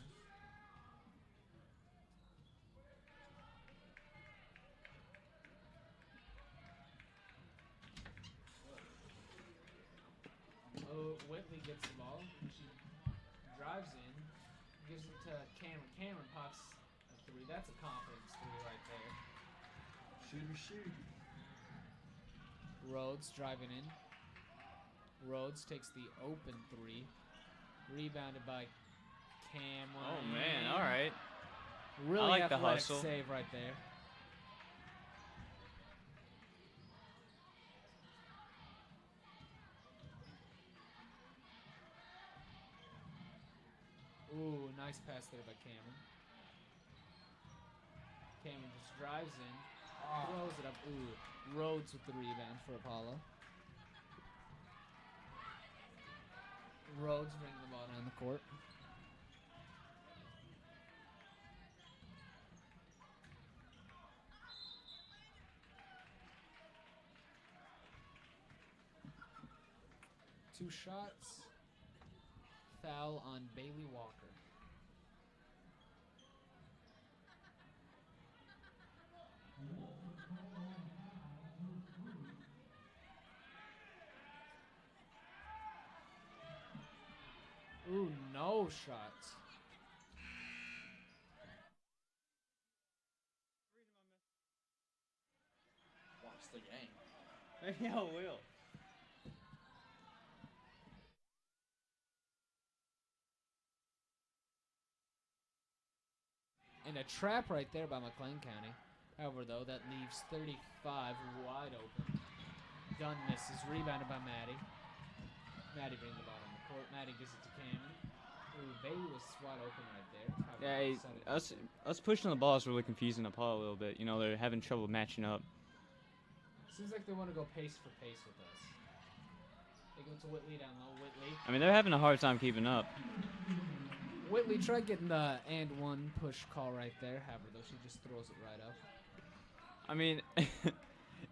Speaker 3: Oh, Whitley gets the ball. She drives in, gives it to Cameron. Cameron pops a 3. That's a confidence 3 right there.
Speaker 2: Shoot.
Speaker 3: Rhodes driving in. Rhodes takes the open 3. Rebounded by Cameron.
Speaker 1: Oh, man. All right.
Speaker 3: Really
Speaker 1: I like the
Speaker 3: athletic
Speaker 1: hustle.
Speaker 3: save right there. Ooh, nice pass there by Cameron. Cameron just drives in, throws it up. Ooh, Rhodes with the rebound for Apollo. Rhodes bringing the ball down the court. Two shots. Foul on Bailey Walker. Ooh, no shots.
Speaker 2: Watch the game.
Speaker 1: Maybe I will.
Speaker 3: And a trap right there by McLean County. However, though, that leaves 35 wide open. Dunn misses. Rebounded by Maddie. Maddie brings the ball on the court. Maddie gives it to Cameron. Ooh, Bailey was wide open right there.
Speaker 1: Us pushing the ball is really confusing Apollo a little bit. You know, they're having trouble matching up.
Speaker 3: Seems like they want to go pace for pace with us. They go to Whitley down low. Whitley.
Speaker 1: I mean, they're having a hard time keeping up.
Speaker 3: Whitley tried getting the and one push call right there. However, though, she just throws it right up.
Speaker 1: I mean,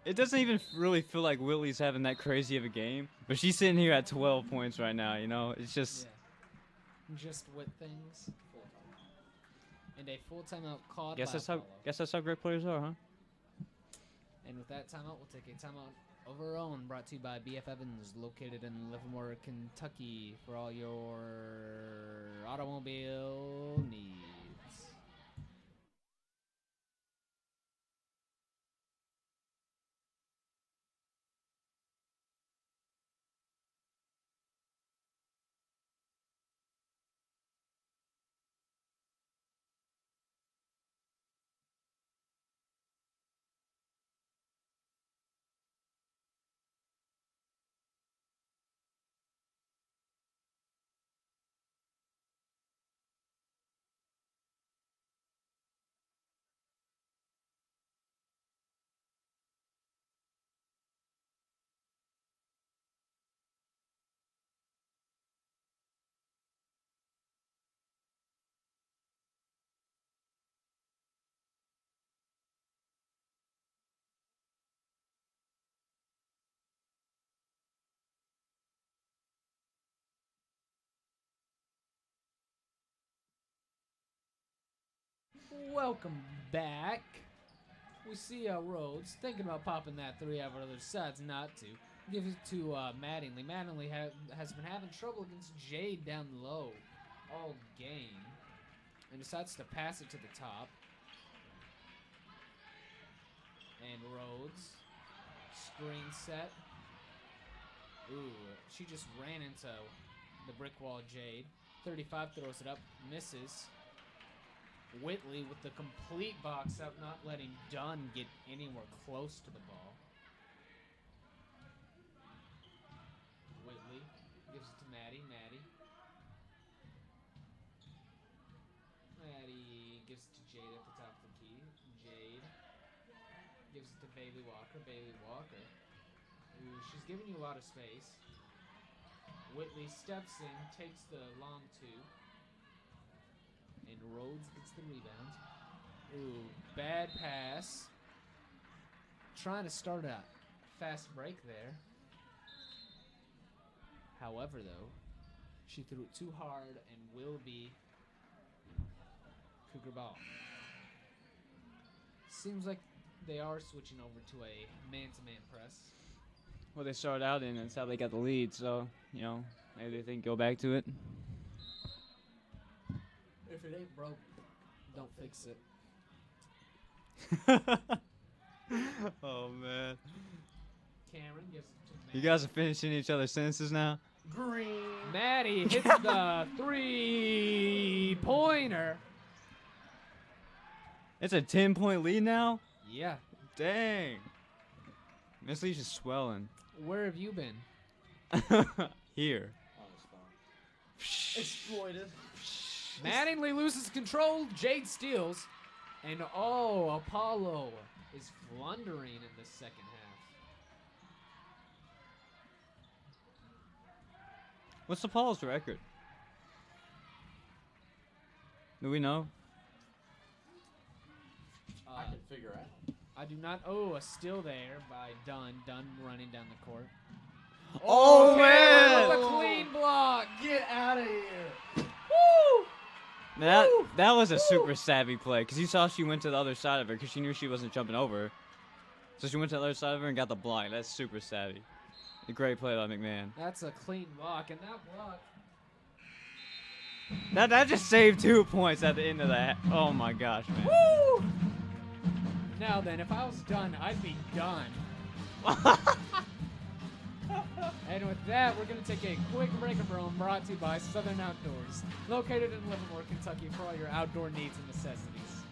Speaker 1: it doesn't even really feel like Whitley's having that crazy of a game. But she's sitting here at 12 points right now, you know? It's just...
Speaker 3: Yeah. Just with things. And a full timeout called
Speaker 1: Guess
Speaker 3: by
Speaker 1: that's
Speaker 3: Apollo.
Speaker 1: how great players are, huh?
Speaker 3: And with that timeout, we'll take a timeout of our own, brought to you by BF Evans, located in Livermore, Kentucky, for all your automobile needs. Welcome back. We see Rhodes thinking about popping that three, however, decides not to. Gives it to Mattingly. Mattingly has been having trouble against Jade down low all game and decides to pass it to the top. And Rhodes, screen set. Ooh, she just ran into the brick wall, Jade. 35 throws it up, misses. Whitley with the complete box up, not letting Dunn get anywhere close to the ball. Whitley gives it to Maddie. Maddie gives it to Jade at the top of the key. Jade gives it to Bailey Walker. Bailey Walker. Ooh, she's giving you a lot of space. Whitley steps in, takes the long two. And Rhodes gets the rebound. Ooh, bad pass. Trying to start a fast break there. However, though, she threw it too hard and will be Cougar ball. Seems like they are switching over to a man-to-man press.
Speaker 1: Well, they started out in, that's how they got the lead, so, you know, maybe they think go back to it.
Speaker 3: If it ain't broke, don't fix it.
Speaker 1: Oh, man.
Speaker 3: Cameron gives it to Maddie.
Speaker 1: You guys are finishing each other's sentences now?
Speaker 3: Green. Maddie hits the three-pointer.
Speaker 1: It's a 10-point lead now?
Speaker 3: Yeah.
Speaker 1: Dang. Miss Leash is swelling.
Speaker 3: Where have you been?
Speaker 1: Here.
Speaker 2: On his phone. Exploited.
Speaker 3: Mattingly loses control. Jade steals. And Apollo is flundering in the second half.
Speaker 1: What's Apollo's record? Do we know?
Speaker 2: I can figure out.
Speaker 3: I do not. Oh, a steal there by Dunn. Dunn running down the court.
Speaker 1: Oh,
Speaker 3: Cameron
Speaker 1: man!
Speaker 3: with a clean block.
Speaker 2: Get out of here.
Speaker 3: Woo!
Speaker 1: That was a super savvy play because you saw she went to the other side of her because she knew she wasn't jumping over. So she went to the other side of her and got the block. That's super savvy. A great play by McMahon.
Speaker 3: That's a clean block, and that block.
Speaker 1: That just saved 2 points at the end of that. Oh my gosh, man.
Speaker 3: Woo! Now then, if I was done, I'd be done. And with that, we're going to take a quick break of our own, brought to you by Southern Outdoors, located in Livermore, Kentucky, for all your outdoor needs and necessities.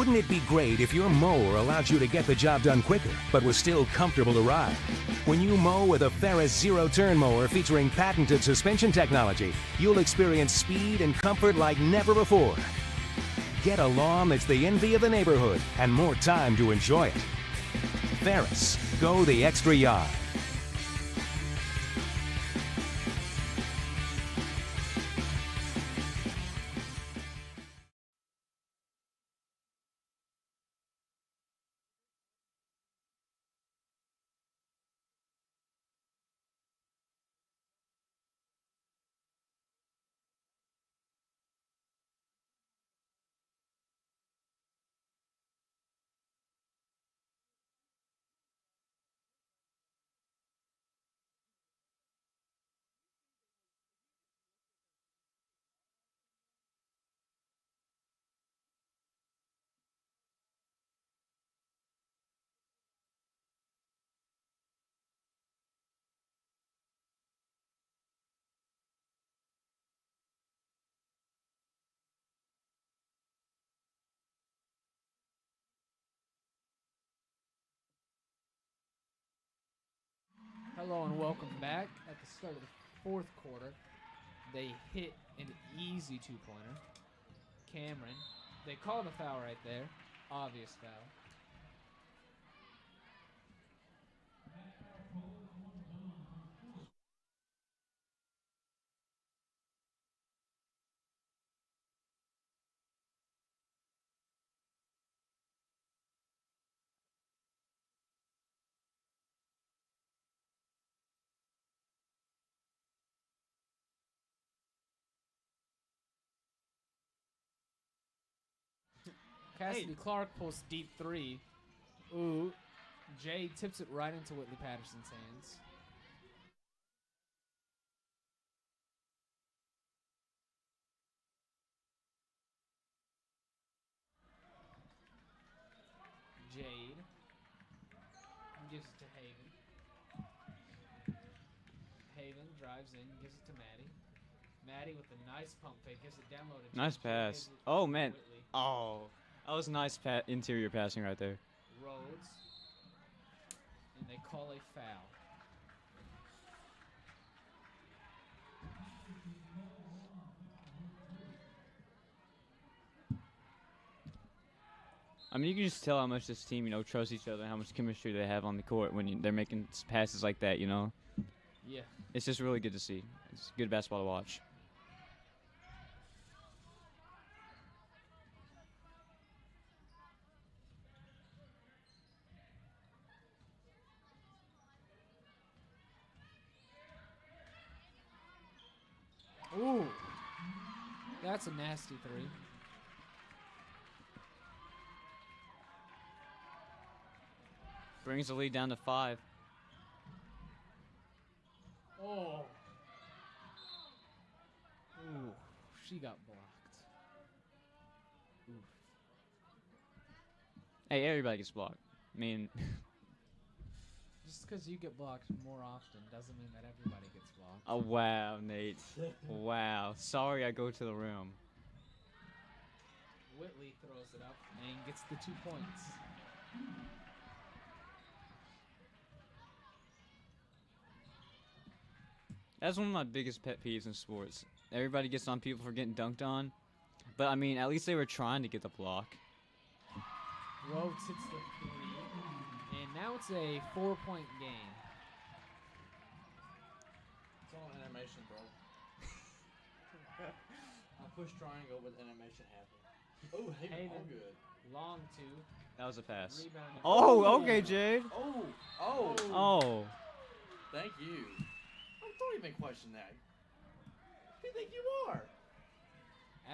Speaker 4: Wouldn't it be great if your mower allowed you to get the job done quicker, but was still comfortable to ride? When you mow with a Ferris zero-turn mower featuring patented suspension technology, you'll experience speed and comfort like never before. Get a lawn that's the envy of the neighborhood and more time to enjoy it. Ferris, go the extra yard.
Speaker 3: Hello and welcome back. At the start of the fourth quarter, they hit an easy two-pointer. Cameron, they called a foul right there. Obvious foul. Cassidy Clark pulls deep three. Ooh. Jay tips it right into Whitley Patterson's hands. Jade gives it to Haven. Haven drives in, gives it to Maddie. Maddie with a nice pump fake gives it down low to Jade.
Speaker 1: Nice pass. Oh, man. Oh, that was nice interior passing right there.
Speaker 3: Rhodes. And they call a foul.
Speaker 1: I mean, you can just tell how much this team, trusts each other and how much chemistry they have on the court when they're making passes like that,
Speaker 3: Yeah.
Speaker 1: It's just really good to see. It's good basketball to watch.
Speaker 3: Ooh. That's a nasty three.
Speaker 1: Brings the lead down to 5.
Speaker 3: Oh. Ooh. She got blocked. Oof.
Speaker 1: Hey, everybody gets blocked. I mean,
Speaker 3: Just because you get blocked more often doesn't mean that everybody gets blocked.
Speaker 1: oh, wow, Nate. Wow. Sorry I go to the rim.
Speaker 3: Whitley throws it up and gets the 2 points.
Speaker 1: That's one of my biggest pet peeves in sports. Everybody gets on people for getting dunked on. But, I mean, at least they were trying to get the block.
Speaker 3: Rhodes hits the 3. And now it's a 4-point game.
Speaker 2: It's all animation, bro. I push triangle with animation happening. Oh, Haven, all good.
Speaker 3: Long 2.
Speaker 1: That was a pass.
Speaker 3: Rebound.
Speaker 1: Oh, okay, Jade.
Speaker 2: Oh.
Speaker 1: Oh.
Speaker 2: Thank you. Don't even question that. Who do you think you are?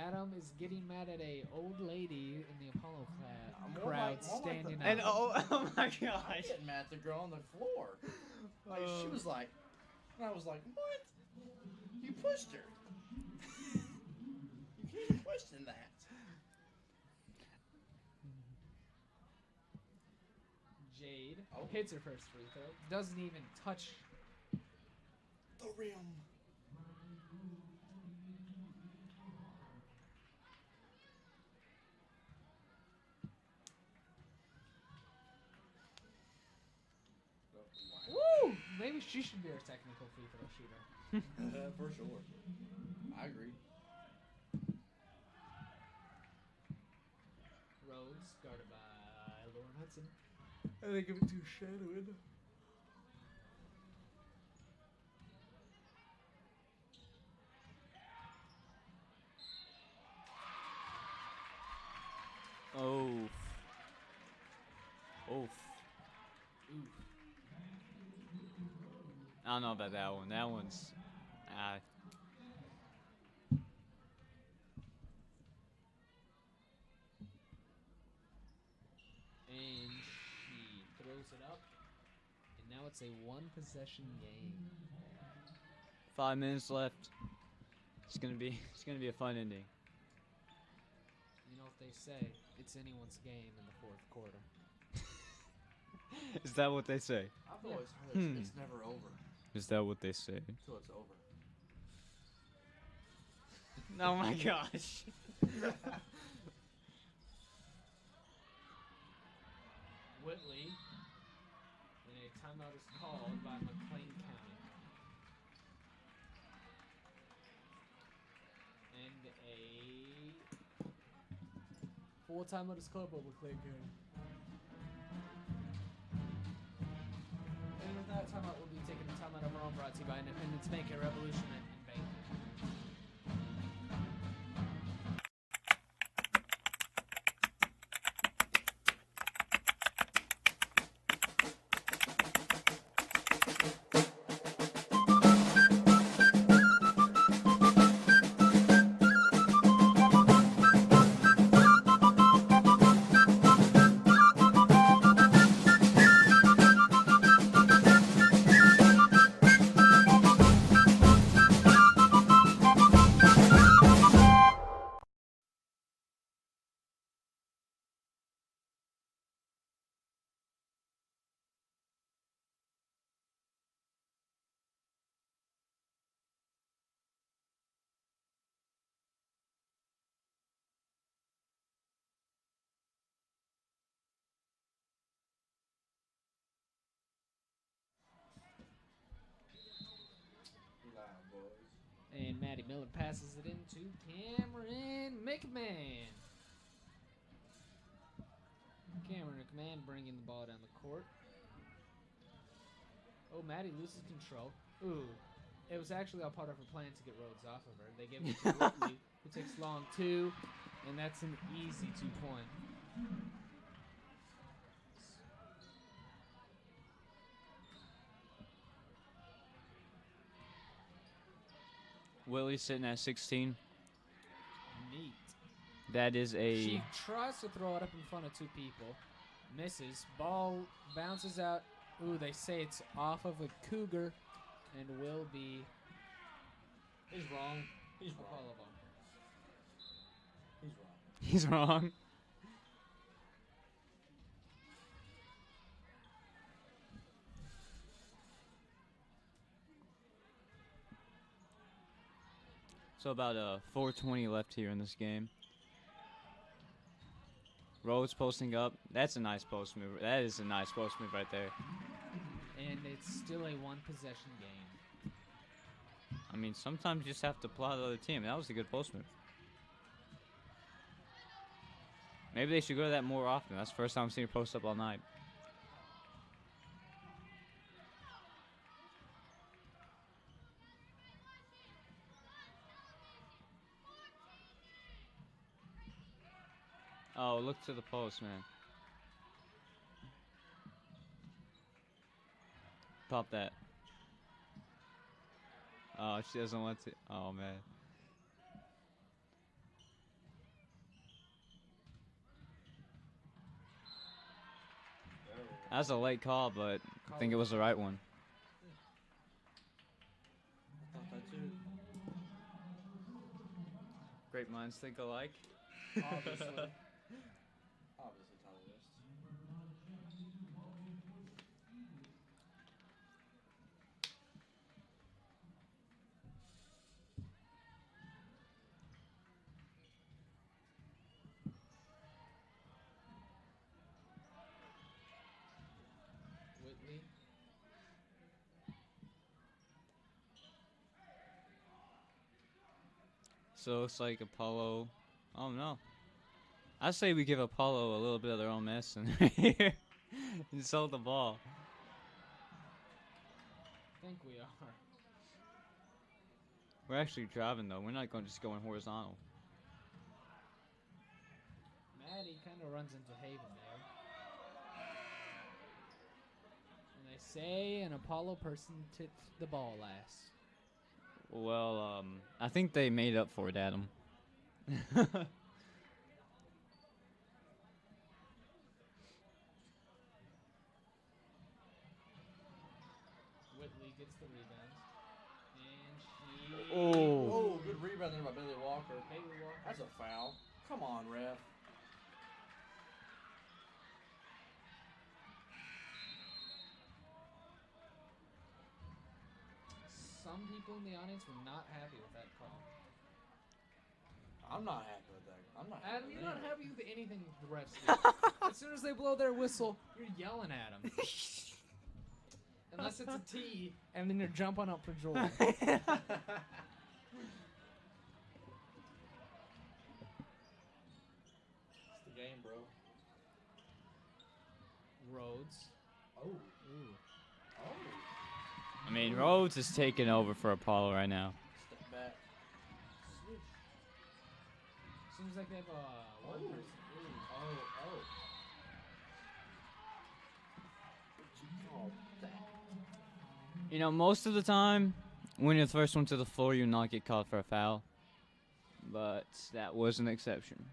Speaker 3: Adam is getting mad at a old lady in the Apollo
Speaker 2: More
Speaker 3: crowd
Speaker 2: like the-
Speaker 3: standing
Speaker 1: And
Speaker 3: up.
Speaker 1: oh my
Speaker 2: I'm
Speaker 1: gosh.
Speaker 2: getting mad at the girl on the floor. Like, she was like, and I was like, what? You pushed her. You can't question that.
Speaker 3: Jade hits her first free throw. Doesn't even touch.
Speaker 2: The rim.
Speaker 3: think she should be our technical free throw shooter.
Speaker 2: For sure. I agree.
Speaker 3: Rhodes, guarded by Lauren Hudson. And they give it to Shadowin.
Speaker 1: Oh. Oof.
Speaker 3: Oof.
Speaker 1: I don't know about that one. That one's.
Speaker 3: And she throws it up. And now it's a one-possession game.
Speaker 1: 5 minutes left. It's gonna be a fun ending.
Speaker 3: You know what they say? It's anyone's game in the fourth quarter.
Speaker 1: Is that what they say?
Speaker 2: I've always heard it's never over
Speaker 1: Is that what they say?
Speaker 2: until it's over.
Speaker 1: Oh my gosh.
Speaker 3: Whitley, and a timeout is called by McLean County. And a full timeout is called by McLean County. And with that timeout, we'll be taking a timeout of our own, brought to you by Independence Bank, a revolution in banking.
Speaker 2: Loud boys.
Speaker 3: And Maddie Miller passes it into Cameron McMahon. Cameron McMahon bringing the ball down the court. Oh, Maddie loses control. Ooh, it was actually all part of her plan to get Rhodes off of her. They give it to Whitley, who takes long two, and that's an easy 2-point.
Speaker 1: Willie's sitting at 16.
Speaker 3: Neat.
Speaker 1: That is a.
Speaker 3: She tries to throw it up in front of two people. Misses. Ball bounces out. Ooh, they say it's off of a Cougar and will be
Speaker 2: He's wrong. He's
Speaker 3: a
Speaker 2: wrong.
Speaker 3: volleyball.
Speaker 2: He's wrong.
Speaker 1: He's wrong. So about 4:20 left here in this game. Rhodes posting up. That's a nice post move. That is a nice post move right there.
Speaker 3: And it's still a one-possession game.
Speaker 1: I mean, sometimes you just have to plot the other team. That was a good post move. Maybe they should go to that more often. That's the first time I've seen her post up all night. Oh, look to the post, man. Pop that. Oh, she doesn't want to. Oh, man. That's a late call, but I think it was the right one.
Speaker 2: I thought that too.
Speaker 1: Great minds think alike.
Speaker 2: Obviously. Obviously, Tyler West.
Speaker 3: Whitley.
Speaker 1: So it's like Apollo. Oh no. I say we give Apollo a little bit of their own medicine right here. And sold the ball.
Speaker 3: I think we are.
Speaker 1: We're actually driving though. We're not going just going horizontal.
Speaker 3: Maddie kind of runs into Haven there. And they say an Apollo person tipped the ball last.
Speaker 1: Well, I think they made up for it, Adam.
Speaker 3: Whitley gets the rebound. And she...
Speaker 1: Oh.
Speaker 2: Oh, good rebound there by Bailey Walker.
Speaker 3: Bailey Walker.
Speaker 2: That's a foul. Come on, ref.
Speaker 3: Some people in the audience were not happy with that call.
Speaker 2: I'm not happy with that. I'm not happy
Speaker 3: Adam,
Speaker 2: with
Speaker 3: you're not
Speaker 2: anything.
Speaker 3: happy with anything the refs do. As soon as they blow their whistle, you're yelling at them. Unless it's a T, and then you're jumping up for joy.
Speaker 2: It's the game, bro.
Speaker 3: Rhodes.
Speaker 2: Oh.
Speaker 3: Ooh.
Speaker 2: Oh.
Speaker 1: I mean, Rhodes is taking over for Apollo right now.
Speaker 2: Step back. Switch.
Speaker 3: Seems like they have one
Speaker 2: Oh.
Speaker 3: person. Ooh. Oh.
Speaker 2: What you call that?
Speaker 1: You know, most of the time, when you're the first one to the floor, you'll not get called for a foul. But that was an exception.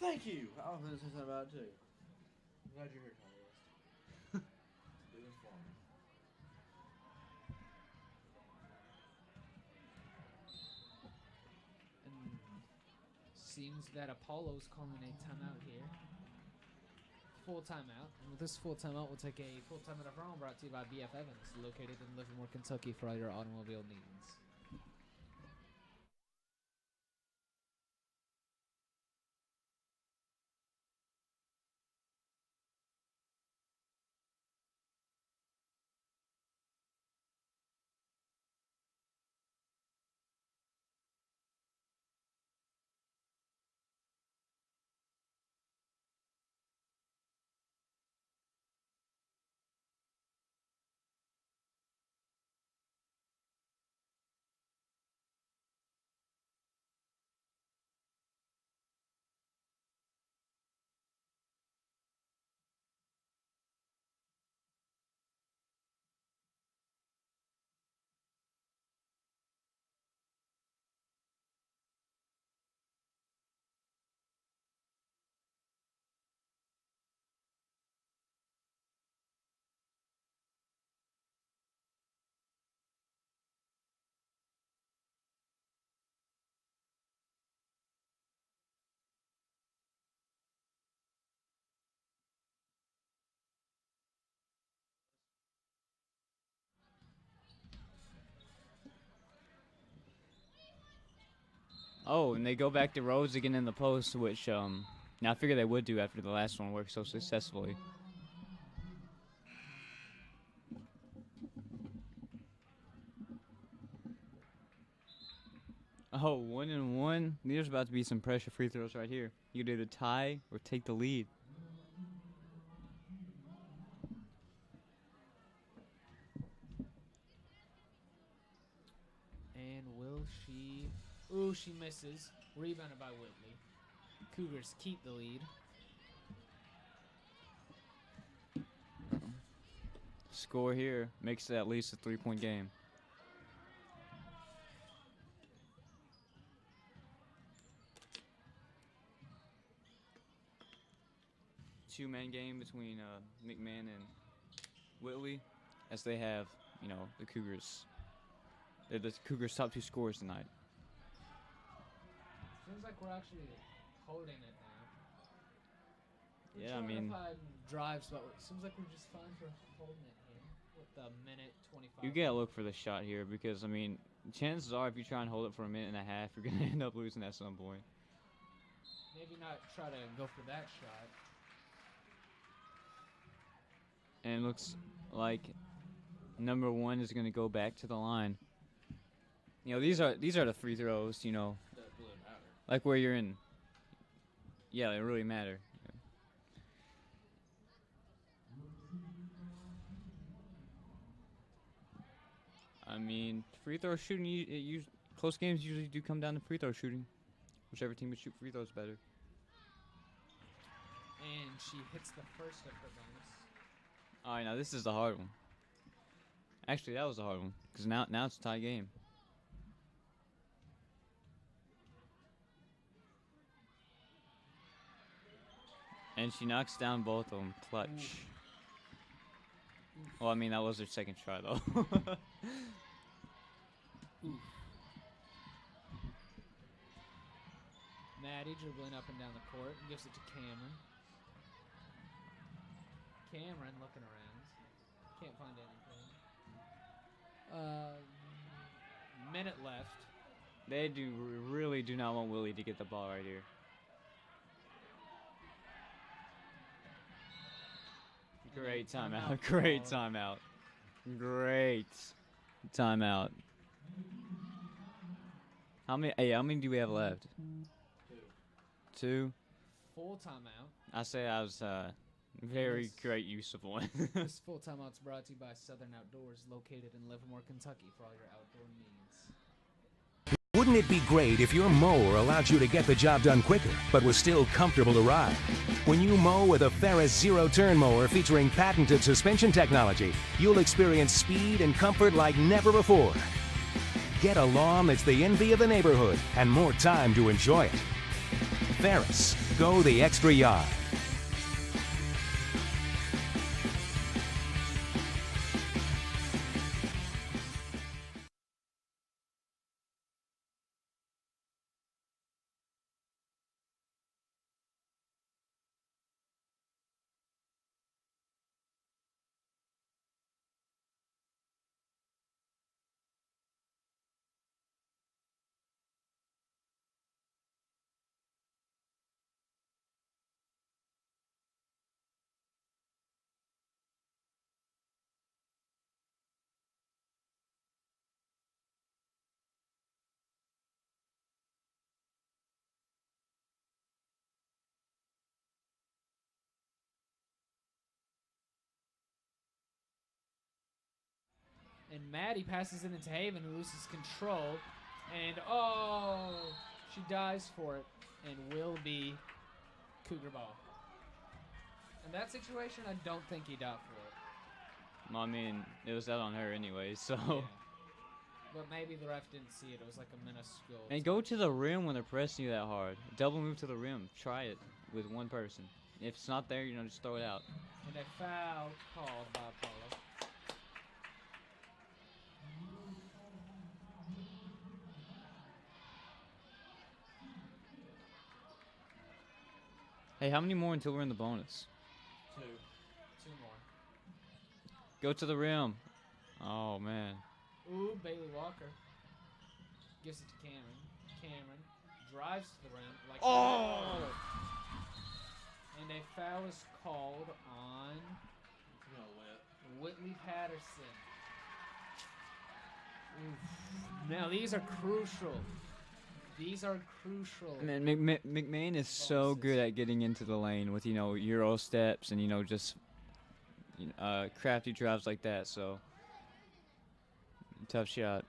Speaker 2: Thank you. I was going to say something about it too. I'm glad you're here, Tony West. Do this for me.
Speaker 3: And seems that Apollo's calling a timeout here. Full timeout. And with this full timeout, we'll take a full timeout of our own, brought to you by BF Evans, located in Livermore, Kentucky, for all your automobile needs.
Speaker 1: Oh, and they go back to Rhodes again in the post, which, now I figure they would do after the last one worked so successfully. Oh, 1-1. There's about to be some pressure free throws right here. You could either tie or take the lead.
Speaker 3: And will she... Ooh, she misses. Rebounded by Whitley. Cougars keep the lead.
Speaker 1: Score here makes it at least a 3-point game. Two-man game between McMahon and Whitley, as they have, you know, the Cougars. They're the Cougars' top two scorers tonight.
Speaker 3: Seems like we're actually holding it now.
Speaker 1: Yeah, I mean,
Speaker 3: drives, but it seems like we're just fine for holding it here with the minute 25.
Speaker 1: you gotta look for the shot here because, I mean, chances are if you try and hold it for a minute and a half, you're gonna end up losing at some point.
Speaker 3: Maybe not try to go for that shot.
Speaker 1: And it looks like number one is gonna go back to the line. You know, these are the free throws. You know,
Speaker 2: That really matter.
Speaker 1: like where you're in. Yeah, they really matter. I mean, free throw shooting. Close games usually do come down to free throw shooting. Whichever team would shoot free throws better.
Speaker 3: And she hits the first of her bonus.
Speaker 1: All right, now this is the hard one. Actually, that was the hard one because now it's a tie game. And she knocks down both of them. Clutch. Well, I mean, that was her second try, though.
Speaker 3: Maddie dribbling up and down the court and gives it to Cameron. Cameron looking around. Can't find anything. Minute left.
Speaker 1: They really do not want Willie to get the ball right here. Great timeout. Great timeout. Great timeout. How many do we have left? Two.
Speaker 3: Full timeout.
Speaker 1: I say that was very great use of one.
Speaker 3: This full timeout's brought to you by Southern Outdoors, located in Livermore, Kentucky, for all your outdoor needs.
Speaker 4: Wouldn't it be great if your mower allowed you to get the job done quicker, but was still comfortable to ride? When you mow with a Ferris zero-turn mower featuring patented suspension technology, you'll experience speed and comfort like never before. Get a lawn that's the envy of the neighborhood and more time to enjoy it. Ferris, go the extra yard.
Speaker 3: And Maddie passes it into Haven, who loses control. And, oh, she dives for it and will be Cougar ball. In that situation, I don't think he dived for it.
Speaker 1: Well, I mean, it was out on her anyway, so.
Speaker 3: Yeah. But maybe the ref didn't see it. It was like a minuscule.
Speaker 1: And go to the rim when they're pressing you that hard. Double move to the rim. Try it with one person. If it's not there, just throw it out.
Speaker 3: And a foul called by Apollo.
Speaker 1: Hey, how many more until we're in the bonus?
Speaker 3: Two more.
Speaker 1: Go to the rim. Oh, man.
Speaker 3: Ooh, Bailey Walker gives it to Cameron. Cameron drives to the rim. Like
Speaker 1: Oh!
Speaker 3: And a foul is called on Whitley Patterson. Oof. Now, these are crucial. These are crucial.
Speaker 1: Man, McMahon is so good at getting into the lane with, Euro steps and, just crafty drives like that. So, tough shot.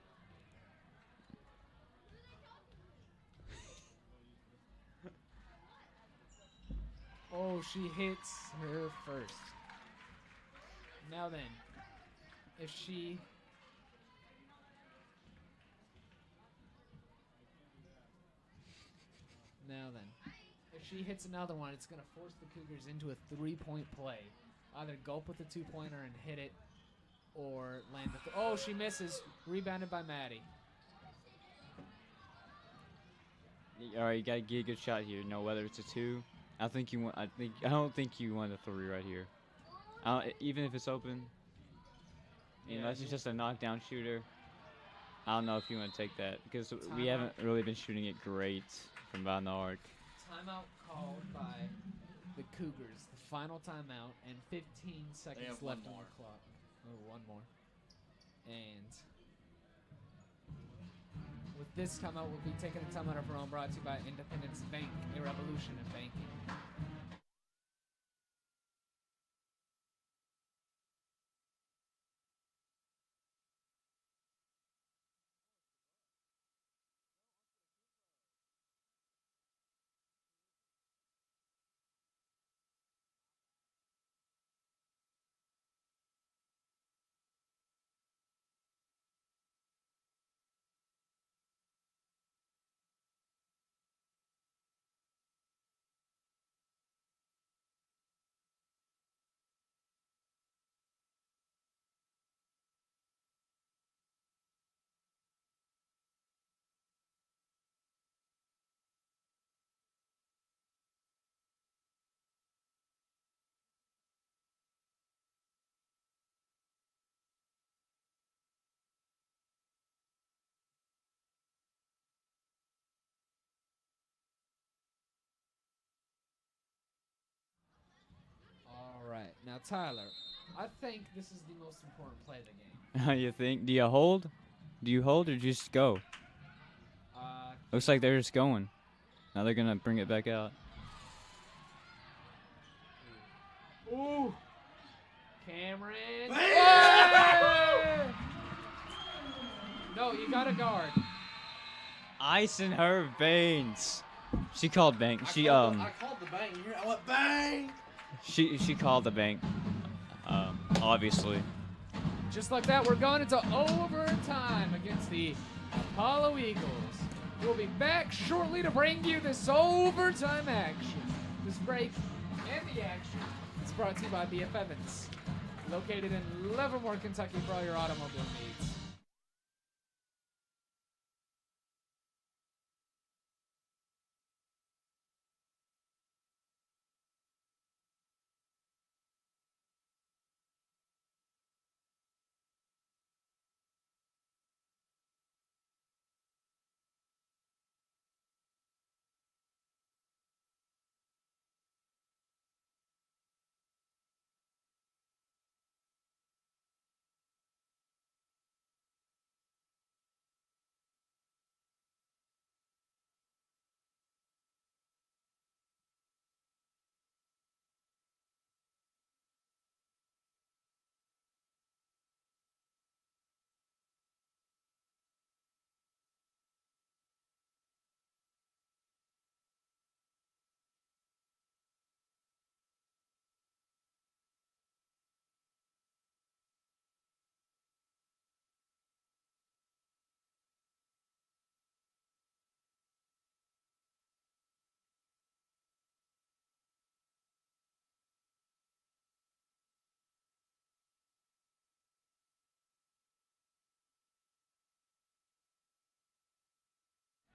Speaker 3: Oh, she hits her first. Now then, if she... Now then, if she hits another one, it's going to force the Cougars into a three-point play. Either gulp with the two-pointer and hit it, or land the... Oh, she misses. Rebounded by Maddie.
Speaker 1: All right, you gotta get a good shot here. Whether it's a two, I don't think you want a three right here. Even if it's open, unless it's just a knockdown shooter. I don't know if you want to take that because we haven't really been shooting it great from behind the arc.
Speaker 3: Timeout called by the Cougars. The final timeout and 15 seconds left on the clock. Oh, one more. And This timeout will be taken a timeout of our own, brought to you by Independence Bank, a revolution in banking. All right. Now, Tyler, I think this is the most important play of the game.
Speaker 1: You think? Do you hold? Do you hold or just go? Looks like they're just going. Now they're gonna bring it back out.
Speaker 3: Ooh. Cameron. No, you got to guard.
Speaker 1: Ice in her veins. She called bank.
Speaker 2: I called the bank. I went bang.
Speaker 1: She called the bank. Obviously.
Speaker 3: Just like that, we're going into overtime against the Apollo Eagles. We'll be back shortly to bring you this overtime action. This break and the action is brought to you by BF Evans, located in Livermore, Kentucky, for all your automobile needs.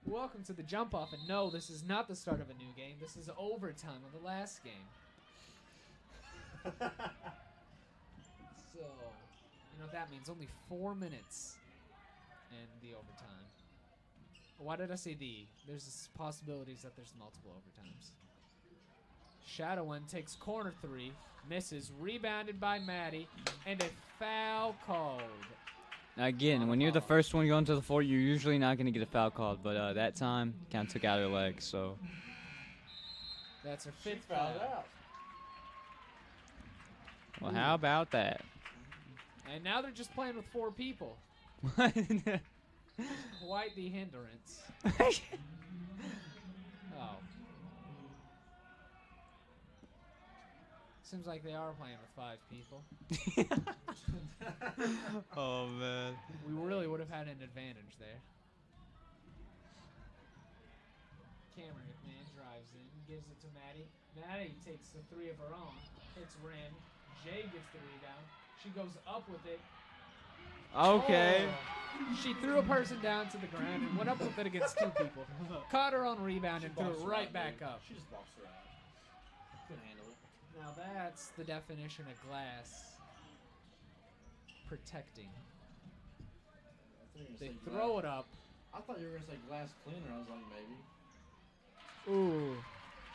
Speaker 3: Welcome to the jump off, and no, this is not the start of a new game. This is overtime of the last game. So, you know what that means? Only 4 minutes in the overtime. Why did I say the? There's possibilities that there's multiple overtimes. Shadowin takes corner three, misses, rebounded by Maddie, and a foul called.
Speaker 1: Now again, when you're the first one going to the floor, you're usually not going to get a foul called, but that time kind of took out her leg, so.
Speaker 3: That's her fifth
Speaker 2: Fouled
Speaker 3: foul.
Speaker 2: out.
Speaker 1: Well, how about that?
Speaker 3: And now they're just playing with 4 people. Quite the hindrance. Oh. Seems like they are playing with 5 people.
Speaker 1: Oh, man.
Speaker 3: We really would have had an advantage there. Cameron McLean drives in, gives it to Maddie. Maddie takes the 3 of her own, hits rim. Jay gets the rebound. She goes up with it.
Speaker 1: Okay.
Speaker 3: Oh. She threw a person down to the ground and went up with it against 2 people. Caught her on rebound and threw it right back up.
Speaker 2: She just boxed her out. Couldn't handle it.
Speaker 3: Now that's the definition of glass protecting. They throw it up.
Speaker 2: I thought you were gonna say glass cleaner. I was like, maybe.
Speaker 3: Ooh.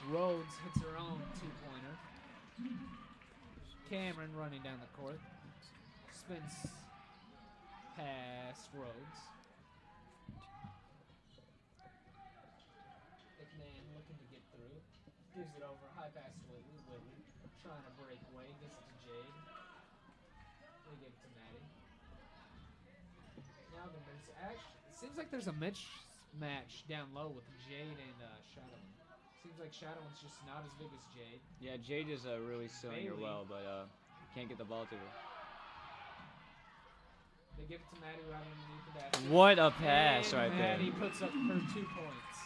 Speaker 3: Rhodes hits her own 2-pointer. Cameron running down the court. Spins past Rhodes. looking to get through. Gives it over. High pass to Whitley. Whitley trying to break away. Gives it to Jade. They give it to Maddie. Now then, there's actually. It seems like there's a match down low with Jade and Shadowin. Seems like Shadowin's just not as big as Jade.
Speaker 1: Yeah, Jade is really stealing her
Speaker 3: Bailey.
Speaker 1: well, but can't get the ball to her.
Speaker 3: They give it to Maddie right underneath the basket.
Speaker 1: What a pass
Speaker 3: And
Speaker 1: right there.
Speaker 3: Maddie puts up her 2 points.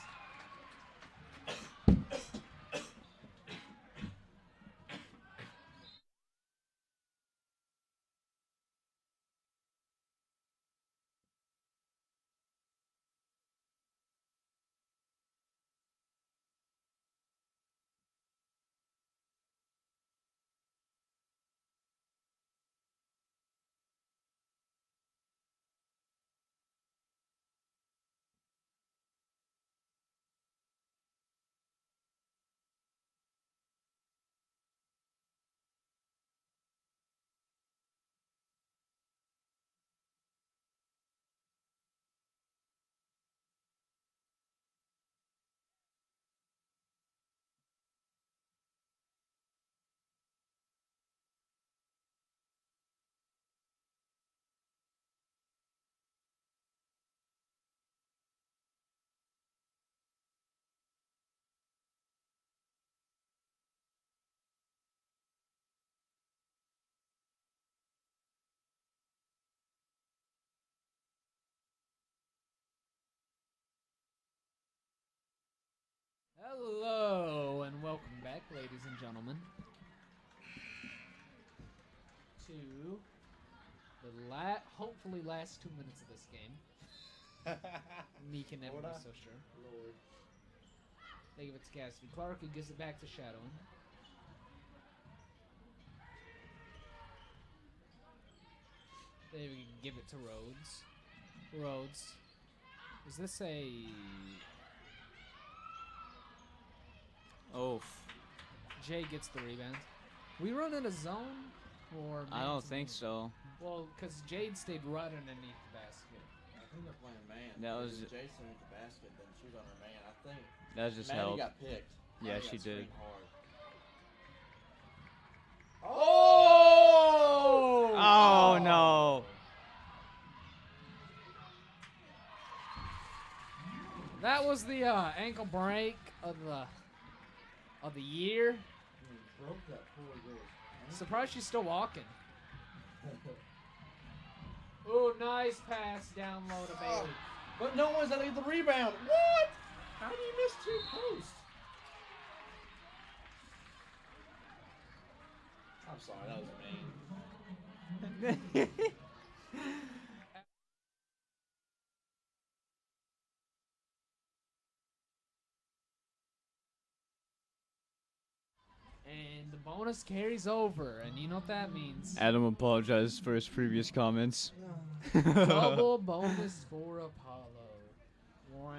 Speaker 3: Hello and welcome back, ladies and gentlemen, to the hopefully last 2 minutes of this game. Me can never be so sure.
Speaker 2: Lord.
Speaker 3: They give it to Cassidy Clark, who gives it back to Shadowin. They give it to Rhodes. Rhodes. Is this a...
Speaker 1: Oh,
Speaker 3: Jay gets the rebound. We run in a zone, or
Speaker 1: I don't think so.
Speaker 3: Well, because Jade stayed right underneath the basket.
Speaker 2: I think they're playing man.
Speaker 1: That was
Speaker 2: Because Jason with the basket, then she was on her man. I think
Speaker 1: that was just
Speaker 2: Maddie
Speaker 1: help.
Speaker 2: got picked.
Speaker 1: Yeah,
Speaker 2: Maddie
Speaker 1: she
Speaker 2: got
Speaker 1: did.
Speaker 2: screened hard.
Speaker 1: Oh no!
Speaker 3: That was the ankle break of the year.
Speaker 2: Broke that poor girl.
Speaker 3: Surprised she's still walking. Ooh, nice pass down low to Bailey.
Speaker 2: But no one's getting the rebound. What? How do you miss 2 posts? I'm sorry, that was mean.
Speaker 3: And the bonus carries over, and you know what that means.
Speaker 1: Adam apologized for his previous comments.
Speaker 3: Double bonus for Apollo. Wah,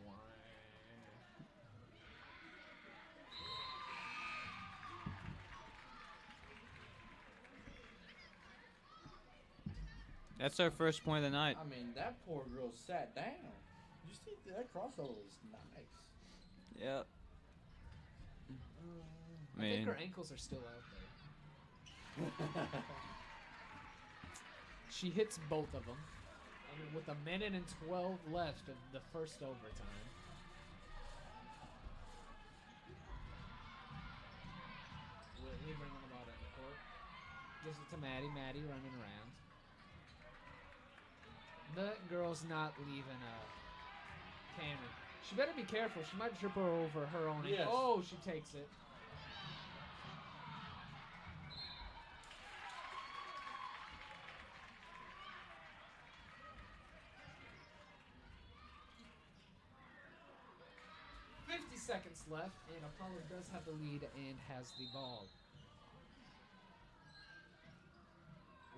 Speaker 3: wah.
Speaker 1: That's our first point of the night.
Speaker 2: I mean, that poor girl sat down. You see that crossover was nice.
Speaker 1: Yep.
Speaker 3: I think her ankles are still out there. She hits both of them. And with 1:12 left of the first overtime. Whitley bringing the ball down the court. Gives it to Maddie. Maddie running around. That girl's not leaving Cameron. She better be careful. She might trip her over her own.
Speaker 2: Yes.
Speaker 3: Oh, she takes it. Seconds left, and Apollo does have the lead and has the ball.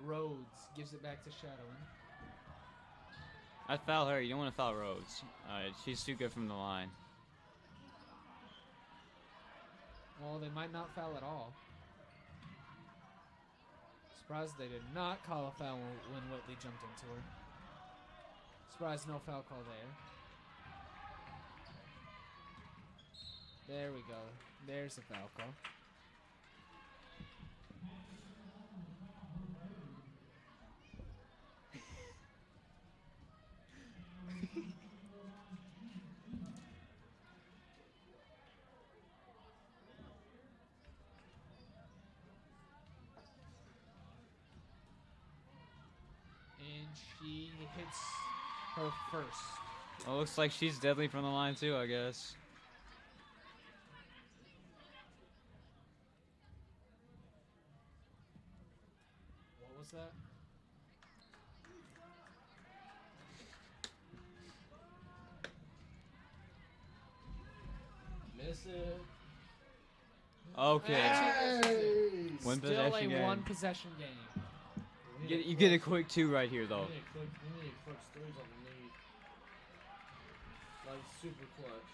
Speaker 3: Rhodes gives it back to Shadowin.
Speaker 1: I'd foul her. You don't want to foul Rhodes. She's too good from the line.
Speaker 3: Well, they might not foul at all. Surprised they did not call a foul when Whitley jumped into her. Surprised no foul call there. There we go. There's a foul call. And she hits her first.
Speaker 1: Well, looks like she's deadly from the line too, I guess.
Speaker 3: What was that?
Speaker 2: Miss it.
Speaker 1: Okay.
Speaker 2: Hey!
Speaker 1: One
Speaker 3: Still
Speaker 1: possession
Speaker 3: a
Speaker 1: game.
Speaker 3: one possession game.
Speaker 1: You get a quick 2 right here, though.
Speaker 2: We need clutch threes on the knee. Like super clutch.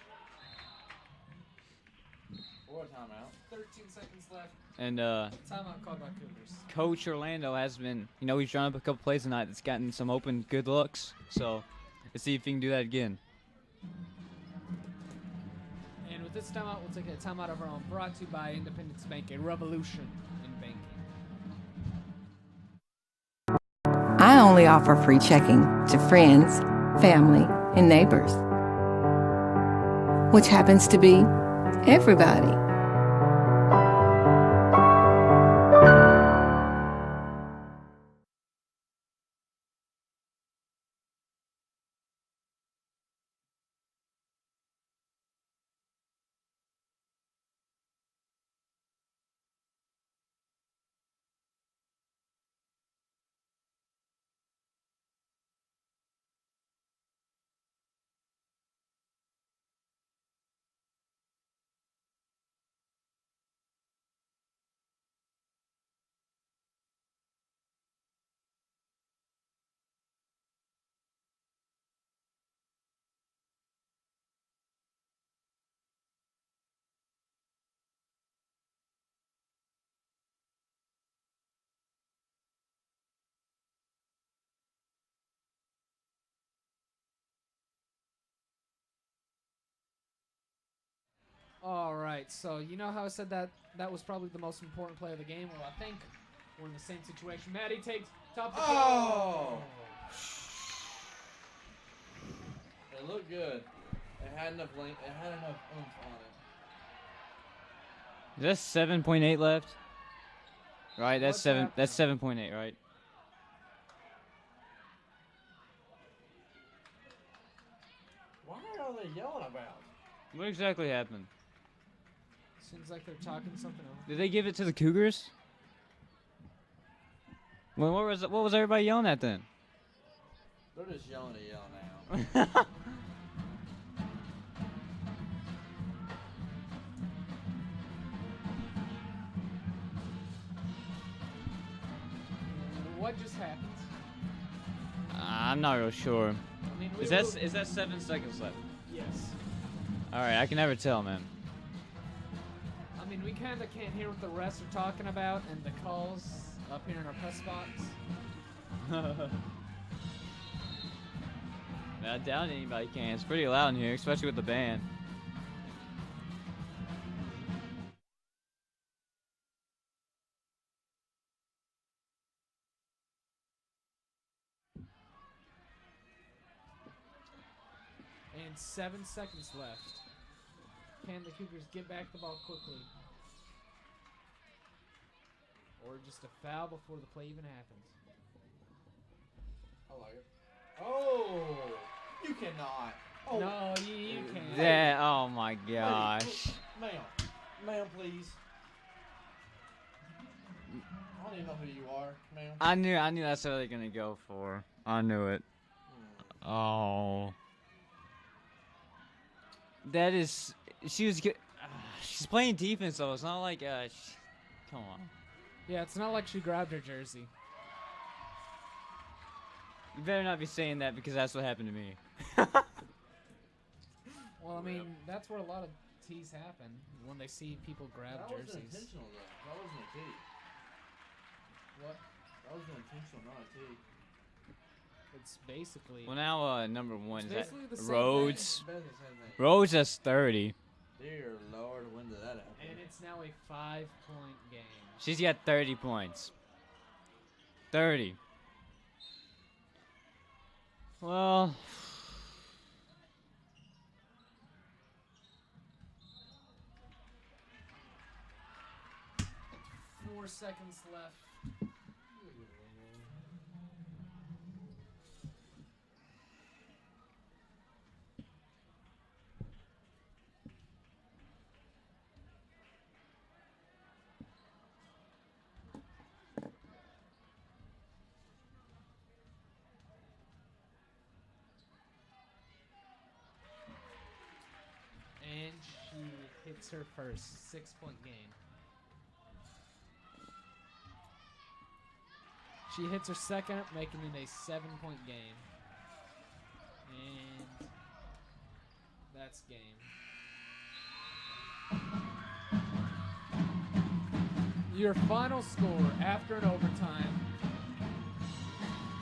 Speaker 2: Or a timeout.
Speaker 3: 13 seconds left.
Speaker 1: And
Speaker 3: Timeout called by Cougars.
Speaker 1: Coach Orlando has been, he's drawn up a couple plays tonight that's gotten some open good looks. So let's see if he can do that again.
Speaker 3: And with this timeout, we'll take a timeout of our own, brought to you by Independence Bank, a revolution in banking.
Speaker 6: I only offer free checking to friends, family, and neighbors, which happens to be everybody.
Speaker 3: All right, so you know how I said that was probably the most important play of the game? Well, I think we're in the same situation. Maddie takes top.
Speaker 2: Oh! It looked good. It had enough length. It had enough oomph on it.
Speaker 1: Is that 7.8 left? Right, that's
Speaker 3: What's
Speaker 1: 7.
Speaker 3: happening?
Speaker 1: That's 7.8, right?
Speaker 2: Why are they yelling about?
Speaker 1: What exactly happened?
Speaker 3: Seems like they're talking something else.
Speaker 1: Did they give it to the Cougars? Well, what was everybody yelling at then?
Speaker 2: They're just yelling to yell now.
Speaker 3: What just happened?
Speaker 1: I'm not real sure.
Speaker 3: I mean,
Speaker 1: Is that 7 seconds left?
Speaker 3: Yes.
Speaker 1: All right, I can never tell, man.
Speaker 3: I mean, we kind of can't hear what the rest are talking about and the calls up here in our press box.
Speaker 1: I doubt anybody can. It's pretty loud in here, especially with the band.
Speaker 3: And 7 seconds left. Can the Cougars get back the ball quickly? Or just a foul before the play even happens?
Speaker 2: I like it. Oh! You cannot. Oh.
Speaker 3: No, you can't.
Speaker 1: Yeah, oh my gosh.
Speaker 2: Ma'am, please. I don't even know who you are, ma'am.
Speaker 1: I knew that's what they're gonna go for. I knew it. Oh. That is, she's playing defense though. It's not like come on.
Speaker 3: Yeah, it's not like she grabbed her jersey.
Speaker 1: You better not be saying that because that's what happened to me.
Speaker 3: Well, I mean, that's where a lot of tees happen when they see people grab
Speaker 2: That
Speaker 3: jerseys.
Speaker 2: wasn't intentional, though. That wasn't a tee.
Speaker 3: What?
Speaker 2: That was intentional, not a tee.
Speaker 3: It's basically.
Speaker 1: Well, now number 1
Speaker 3: It's
Speaker 1: is that
Speaker 3: basically the same
Speaker 1: Rhodes.
Speaker 2: Better than the same thing.
Speaker 1: Rhodes has 30.
Speaker 2: Dear Lord, when did that happen?
Speaker 3: And it's now a 5-point game.
Speaker 1: She's got 30 points. 30. Well,
Speaker 3: 4 seconds left. And she hits her first 6-point game. She hits her second, making it a 7-point game. And that's game. Your final score after an overtime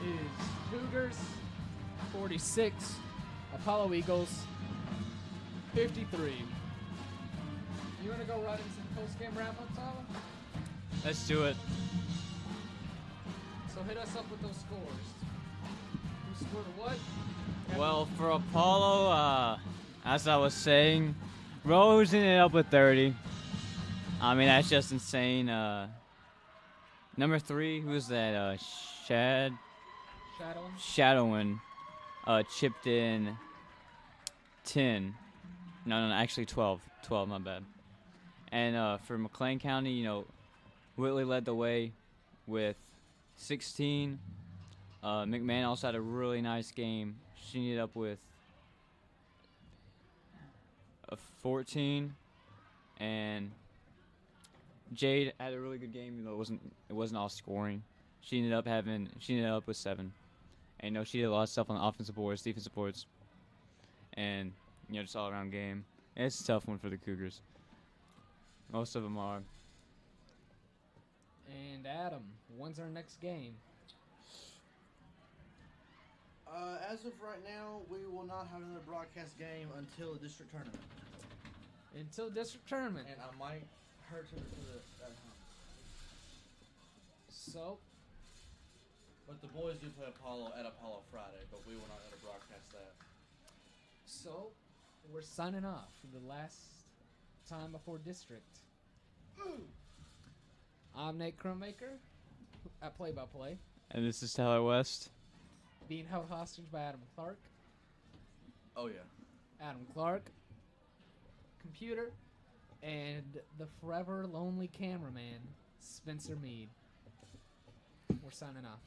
Speaker 3: is Cougars 46, Apollo Eagles 53. You want to go right into some post-game wrap-up, Tyler?
Speaker 1: let's do it.
Speaker 3: So hit us up with those scores. Who scored what?
Speaker 1: Well, for Apollo, as I was saying, Rose ended up with 30. I mean, that's just insane. Number 3, who's that?
Speaker 3: Shadowing.
Speaker 1: Shadowin, chipped in 10. No, actually 12. 12, my bad. And for McLean County, you know, Whitley led the way with 16. McMahon also had a really nice game. She ended up with a 14, and Jade had a really good game. You know, it wasn't all scoring. She ended up with 7. And you know, she did a lot of stuff on the offensive boards, defensive boards, and you know, just all around game. And it's a tough one for the Cougars. Most of them are.
Speaker 3: And Adam, when's our next game?
Speaker 2: As of right now, we will not have another broadcast game until the district tournament.
Speaker 3: Until district tournament.
Speaker 2: And I might hurt to that time.
Speaker 3: So,
Speaker 2: But the boys do play Apollo at Apollo Friday, but we will not have to broadcast that.
Speaker 3: so we're signing off for the last time before district. I'm Nate Crummaker at Play by Play,
Speaker 1: And this is Tyler West.
Speaker 3: being held hostage by Adam Clark.
Speaker 2: Oh, yeah.
Speaker 3: Adam Clark, computer, and the forever lonely cameraman, Spencer Mead. We're signing off.